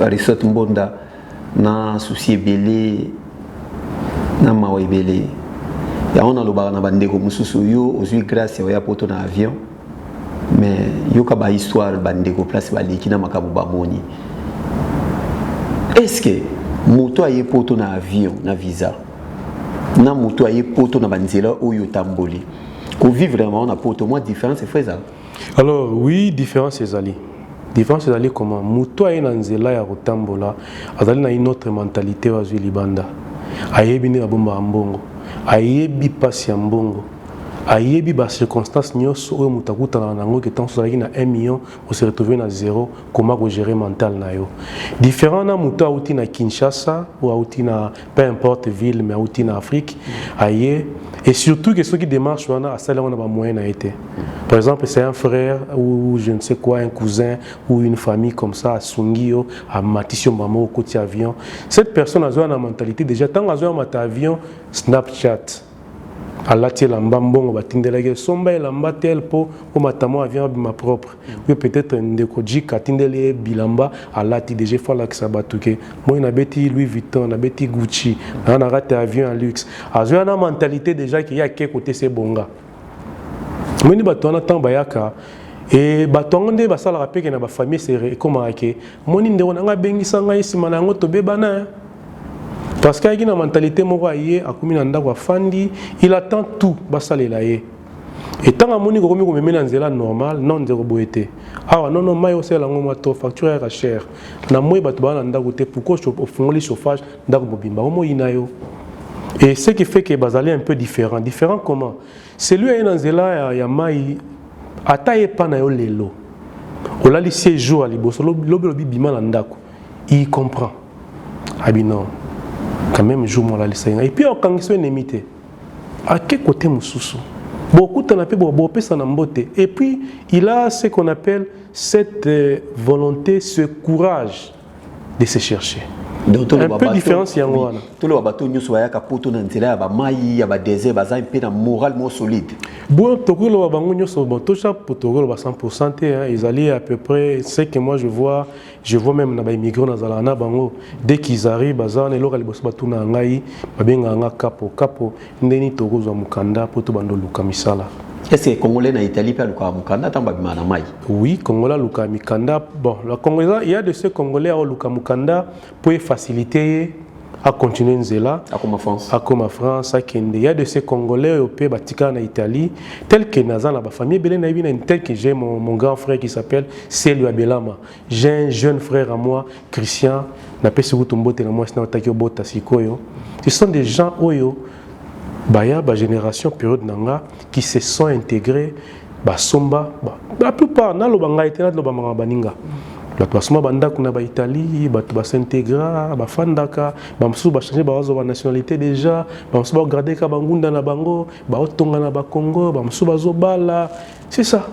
Arisot Mbonda na souci belé na mawa belé ya on a lo ba na bandeko mususu yo ozui grâce ya poto na avion mais yo ka ba histoire bandeko place ba lekina makabu ba moni. Est-ce que moto aye poto na avion na visa na moto aye poto na banzela oyo tamboli ko vivre vraiment na poto moi différence c'est fait ça? Alors oui, différence ezali. Différence ezali comment moto aye na nzela ya kotambola azali na une autre mentalité wa zwi libanda. Ayebi ni bomba mbongo. Ayebi pasi ya mbongo. Ayebi ba circonstances nyonso oyo mutakuta na nango ke tant sozalaki na 1 million on se retrouver na 0 comment ko gérer mental na yo différent na muta outi na Kinshasa ou outi na peu importe ville mais outi na Afrique aye et surtout que ceux qui démarchent wana asala wana ba moyen na été par exemple c'est un frère ou je ne sais quoi un cousin ou une famille comme ça à Sungio à Matisio Mamo au côté avion cette personne a une mentalité déjà tant a un avion Snapchat alati lamba mbongo batindelaki somba elamba tel po o matamo avion ma propre ou peut-être ndeko jika tindele bilamba alati déjà fois la kisabatuke moi na beti Louis Vuitton na beti Gucci na rate avion en luxe azwa na mentalité déjà qui y a ke côté c'est bonga moni batona tamba yaka et batonde basala rapeke na ba famille c'est comment ake moni ndeko nga bengisa ngai sima na ngo to bebana. Parce qu'il y a une mentalité il attend tout. Et tant que tu normal, non, ah non, non, mais aussi la facture est chère. Pourquoi je chauffage et ce qui fait que Bazali est un peu différent. Différent comment? C'est lui qui est dans Zela, Yamaï, Ataye Panayo Lelo. On a laissé jour à Liboso, l'objet bima l'andako. il comprend. Ah bien non, quand même, joue moi la laisse. Et puis, quand il est imité, à quel côté Moussoussou? Beaucoup de gens. Et puis, il a ce qu'on appelle cette volonté, ce courage de se chercher. Un peu différence, il y a un tout le bateau nous soit à poto n'intérêt à maï à désert basa un peu na moral moins solide. Bon, Togolo bango nous sommes tout ça pour Togolo 100%. Ils allaient à peu près ce que moi je vois même na ba immigrants na zalana bango dès qu'ils arrivent bazana eloko liboso batuna ngai babenga nga kapo ndeni Togo za mukanda poto bando luka misala. Est-ce que Congolais na Italie peut luka mukanda tamba bimana mai? Oui, Congolais luka mikanda. Bon, le Congolais, il y a de ces Congolais au luka mukanda pour faciliter à continuer nzela à comme France à France à Kende. Il y a de ces Congolais au pays Batika en Italie tel que Nazan la famille Belén Aïbina tel que j'ai mon grand frère qui s'appelle Célio Abelama. J'ai un jeune frère à moi Christian n'a pas su tomber na moi c'est Takio Bota Sikoyo. Ce sont des gens oyo baya ba génération période nanga qui se sont intégrés ba somba la plupart na lo banga été na lo banga baninga. La personne banda kuna ba Italie ba s'intégra ba fandaka ba msu ba changer ba wazo ba nationalité déjà ba msu ba garder ka bangunda na bango ba otonga na ba Congo ba msu ba zo bala c'est ça.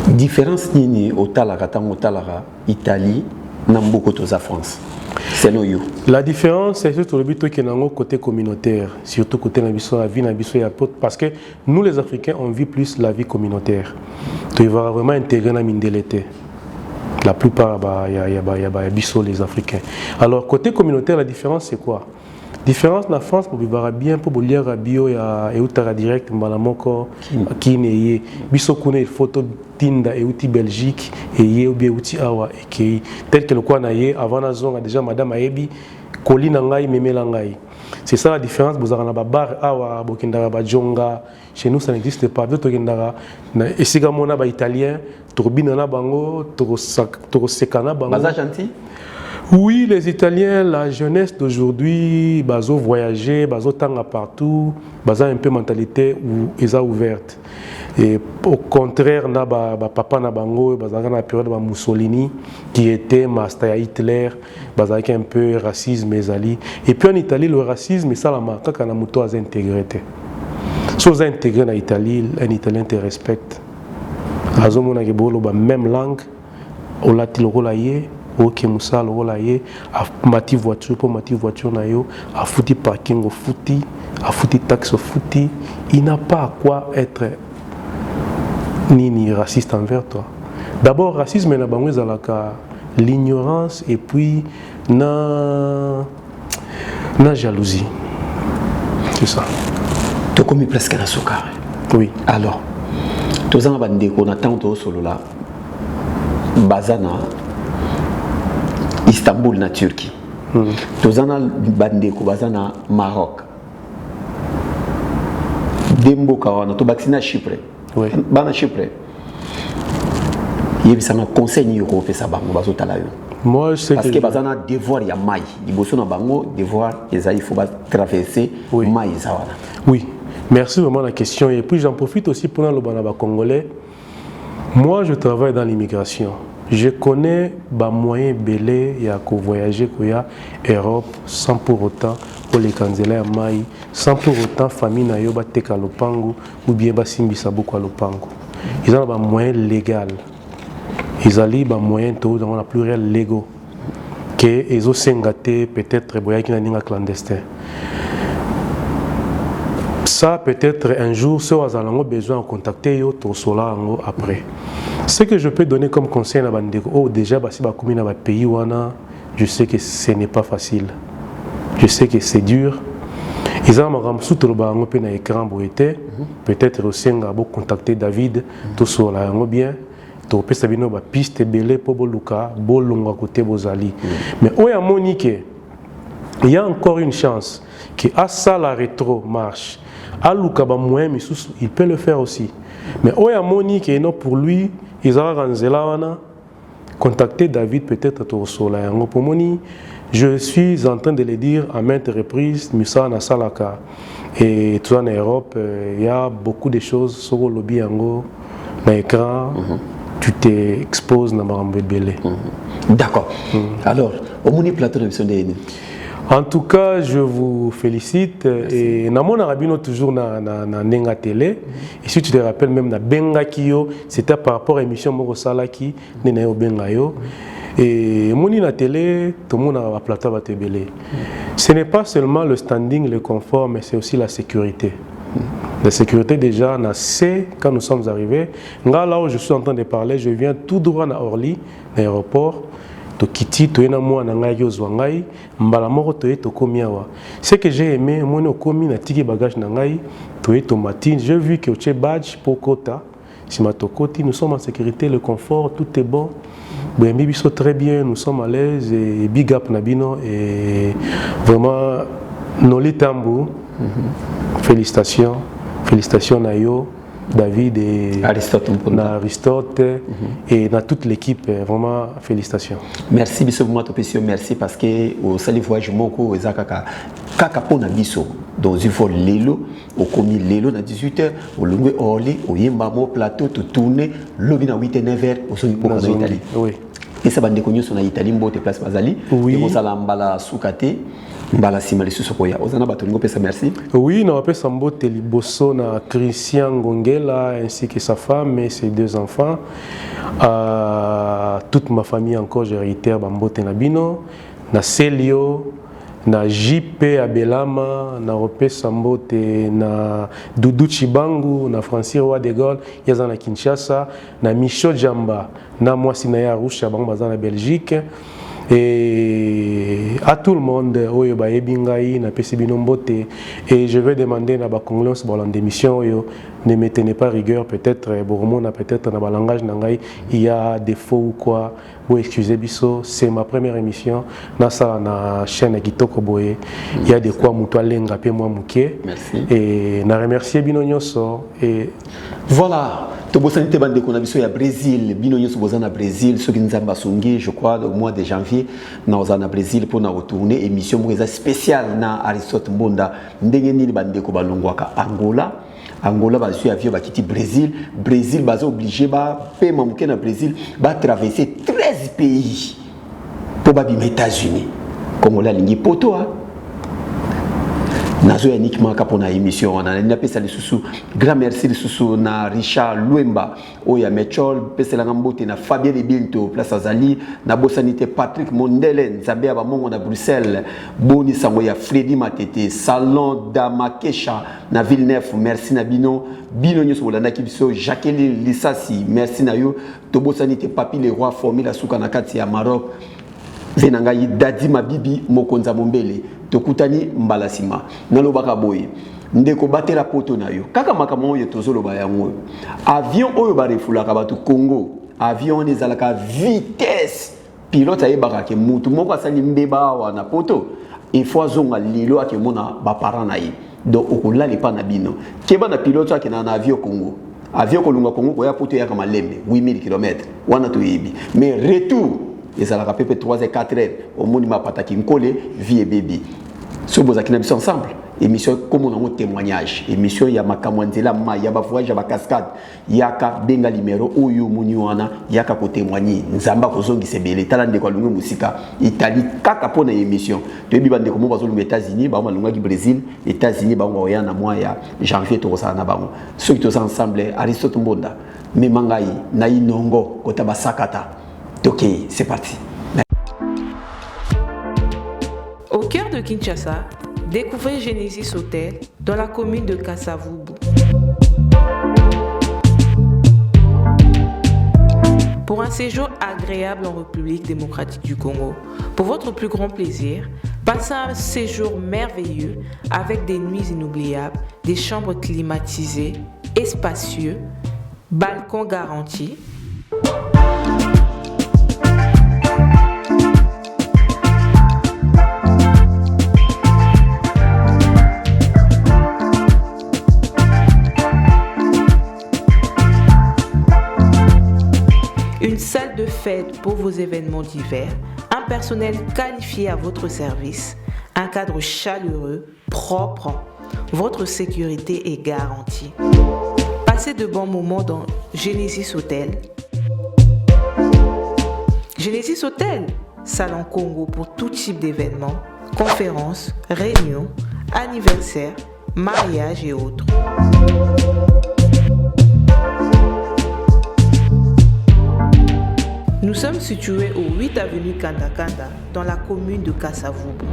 Différence nini au talaka tango talaka Italie na mboko to za France. C'est no yo. La différence c'est surtout le but qui est dans côté communautaire, surtout côté na biso la vie na biso ya parce que nous les Africains on vit plus la vie communautaire. Tu vas vraiment intégrer na mindelete. La plupart, il y a biso les Africains. Alors, côté communautaire, la différence, c'est quoi? La différence en France, pour vivre bien, pour lire bio, il y a un direct, qui n'est biso kune photo tinda et outil Belgique, et il y a outil awa, et tel que le quoi naïe, avant la zone, déjà Madame Aebi, Koli Nangai, Meme Langai. C'est ça la différence. Vous avez un bar awa, Bokindara, Bajonga. Chez nous, ça n'existe pas. D'autres Kindara, et si on a italien, Turbine na bango, Torosekana bango. Baza gentil. Oui, les Italiens, la jeunesse d'aujourd'hui, bazo voyager, bazo tanga partout, baza un peu mentalité où ils sont ouvertes. Et au contraire, na papa na bango, baza na période de Mussolini qui était master Hitler, baza avec un peu racisme ezali. Et puis en Italie, le racisme ça la marque quand on a moto à intégrer. Si vous intégré en Italie, un Italien te respecte. Azo mona ke bolo ba même langue, o lati lo laye. Ok, Moussa, le rôle aïe, a mati voiture pour mati voiture naïo, a fouti parking au fouti, a fouti taxe au fouti. Il n'a pas à quoi être ni raciste envers toi. D'abord, racisme na bango zalaka l'ignorance et puis na jalousie. C'est ça. Tu commis presque la soukar. Oui. Alors, tous en bande qu'on attend au solo là, Bazana. Istanbul na Turquie. Tozana bande ko bazana Maroc. Dembo kawana to vacciner Chypre. Oui. Bana Chypre. Yebi sama conseil européen ça bango bazotala yo. Moi je sais parce que bazana devoir ya mai. Liboso na bango devoir il faut traverser mai zawana. Oui. Merci vraiment la question et puis j'en profite aussi pour le banaba congolais. Moi je travaille dans l'immigration. Je connais les moyens belés de voyager en Europe sans pour autant pour les canzela mai, sans pour autant famille na yo bateka lopango ou bien basimbisa beaucoup à lopango. Ils ont des moyens légaux. Ils ont des moyens dans la plus réelle légaux que ils ont sengaté peut-être boya qui na clandestin. Ça peut-être un jour si vous avez besoin de contacter yo to sola après. Ce que je peux donner comme conseil à Bandeko, oh déjà si ba komi na ba pays wana, je sais que ce n'est pas facile. Je sais que c'est dur. Ils ont maram soutro ba ngo pe na écran boité, peut-être aussi ngabo contacter David to sola ngo bien. To pesa bino ba piste belé po boluka, bolonga côté bozali. Mais oya monique, il y a encore une chance que à ça la rétro marche. À Lukaba moyen il peut le faire aussi. Mais oya monique non pour lui ils ont contacté David peut-être à Torosola. Je suis en train de le dire à maintes reprises, Moussa na Salaka. Et tout en Europe, il y a beaucoup de choses sur le lobby, dans l'écran, tu t'exposes dans le belé. D'accord. Alors, au moni plateau de En tout cas, je vous félicite. Merci. Et na mon arabino toujours na Nenga Télé. Et si tu te rappelles même na Benga Kyo, c'était par rapport à l'émission Moro Salaki, Nena Yo Benga Yo. Et moni na télé, tout le monde a un plateau à tébélé. Ce n'est pas seulement le standing, le confort, mais c'est aussi la sécurité. La sécurité déjà, on a c'est quand nous sommes arrivés. Là où je suis en train de parler, je viens tout droit à Orly, l'aéroport. Tokiti, toyena moi na ngai yo zwangai, mbala moko toye tokomiawa. Ce que j'ai aimé, moi no komi na tiki bagage na ngai, toye tomatine, j'ai vu que tu badge pour kota. Si ma tokoti, nous sommes en sécurité, le confort, tout est bon. Ben biso très bien, nous sommes à l'aise et big up nabino et vraiment Noli Tambu. Félicitations, félicitations Nayo. David et Aristote et dans toute l'équipe, vraiment félicitations. Merci biso moi topesio merci parce que au sali voyage moko ezakaka kaka pona biso dans une fois lelo au komi lelo na 18h au longwe orli au yemba mo plateau to tourner lobi na 8 9h au soni poko na Italie. Oui. Et ça bande konyo na Italie mbote place bazali oui. Et sala mbala sukate mbala simali susokoya ozana bato ngo pesa merci. Oui, na pesa mbote liboso na Christian Ngongela ainsi que sa femme et ses 2 enfants. Toute ma famille encore je réitère bambote na bino na Celio na JP Abelama na Opesa mbote na Doudou Chibangu na Francis Roy de Gaulle yaza na Kinshasa na Micho Jamba na Mwasi na ya Arusha bango baza na Belgique. Et à tout le monde, oyo ba ebingai na pesi bino mbote et je vais demander na ba congolais sur l'émission oyo ne me tenez pas rigueur peut-être boromona peut-être na ba langage nangai il y a des faux ou quoi. Bon excusez biso, c'est ma première émission na ça na chaîne Kitoko Boye. Il y a de quoi muto alenga pe moi muke. Merci. Et na remercier bino nyoso et voilà. Tobosani te bande ko na biso ya Brésil, bino nyoso bozana Brésil, ceux qui nous ambasongi, je crois au mois de janvier na ozana Brésil pour na retourner émission mo spéciale na Aristote Mbonda ndenge nini bande ko balongwaka Angola bazui avion ba kiti Brésil baza obligé ba paiement muke na Brésil ba traverser 13 pays pour ba bima États-Unis comme la ligne poto nazo uniquement kapona émission on a pesa les sous grand merci les sous na Richard Luemba oya Mechol pesa la ngambote na Fabien Binto place Azali na bosanité Patrick Mondelen Zambia ba mongo na Bruxelles boni sango ya Freddy Matete salon d'Amakesha na Villeneuve merci na bino nyoso bolanda kibiso Jacqueline Lissasi merci na yo to bosanité Papi le roi formule suka na kati ya Maroc venangai Dadi Mabibi Mokonza Mombele tokutani mbalasima nalobaka boye ndeko batela poto na yo kaka makambo oyo tozoloba yango avion oyo barefulaka bato Congo avion ezalaka vitesse pilote ayebaka ke mutu moko asali mbeba wana poto il faut azonga lilo akemona baparent na ye donc okolala epa na bino keba na pilote akena na avion Congo avion kolunga Congo koya poto yaka malembe 8000 km wana toyebi mais retour ezalaka pepe 3 et 4 heures au monima pataki nkole vie et bébé so bozakina biso ensemble émission comme on a un témoignage émission ya makamwanzela ma ya ba voyage ba cascade yaka benga numéro oyo muniwana yaka ko témoigner nzamba ko zongi sebele talande ko lungu musika Italie kaka pona émission to bi bande ko mo bazolu États-Unis ba malunga ki Brésil États-Unis ba ngo ya na mois ya janvier to ça na bango ceux qui tous ensemble Aristote Mbonda memangai na inongo kota basakata. Ok, c'est parti. Au cœur de Kinshasa, découvrez Genesis Hotel dans la commune de Kasavubu. Pour un séjour agréable en République démocratique du Congo, pour votre plus grand plaisir, passez un séjour merveilleux avec des nuits inoubliables, des chambres climatisées, spacieux, balcons garantis. Une salle de fête pour vos événements divers, un personnel qualifié à votre service, un cadre chaleureux, propre, votre sécurité est garantie. Passez de bons moments dans Genesis Hotel. Genesis Hotel, salon Congo pour tout type d'événements, conférences, réunions, anniversaires, mariages et autres. Nous sommes situés au 8 avenue Kanda dans la commune de Kasavubu.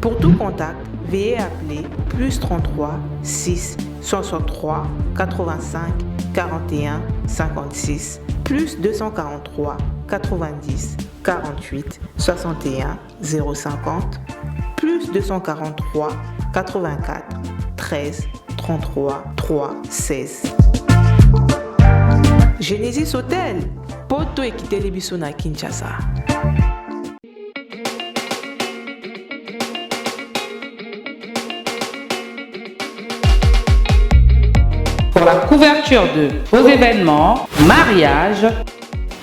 Pour tout contact, veuillez appeler +33 6 63 85 41 56 +243 90 48 61 050 +243 84 13 33 3 16. Genesis Hotel, poto ekiteli biso na Kinshasa. Pour la couverture de vos événements, mariage,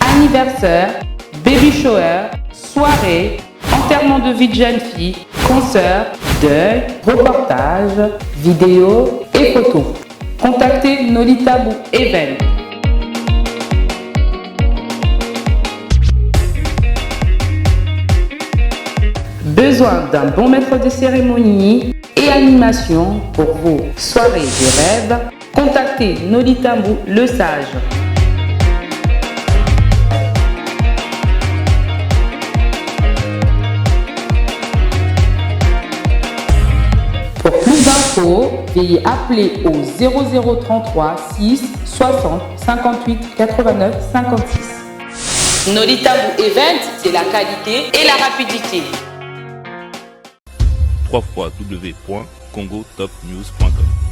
anniversaire, baby shower, soirée, enterrement de vie de jeune fille, concert, deuil, reportage, vidéo et photos. Contactez Nolita Bou Event. Besoin d'un bon maître de cérémonie et animation pour vos soirées de rêve? Contactez Nolita Bou Le Sage. Pour plus d'infos, veuillez appeler au 0033 6 60 58 89 56. Nolita Bou Event, c'est la qualité et la rapidité. www.congotopnews.com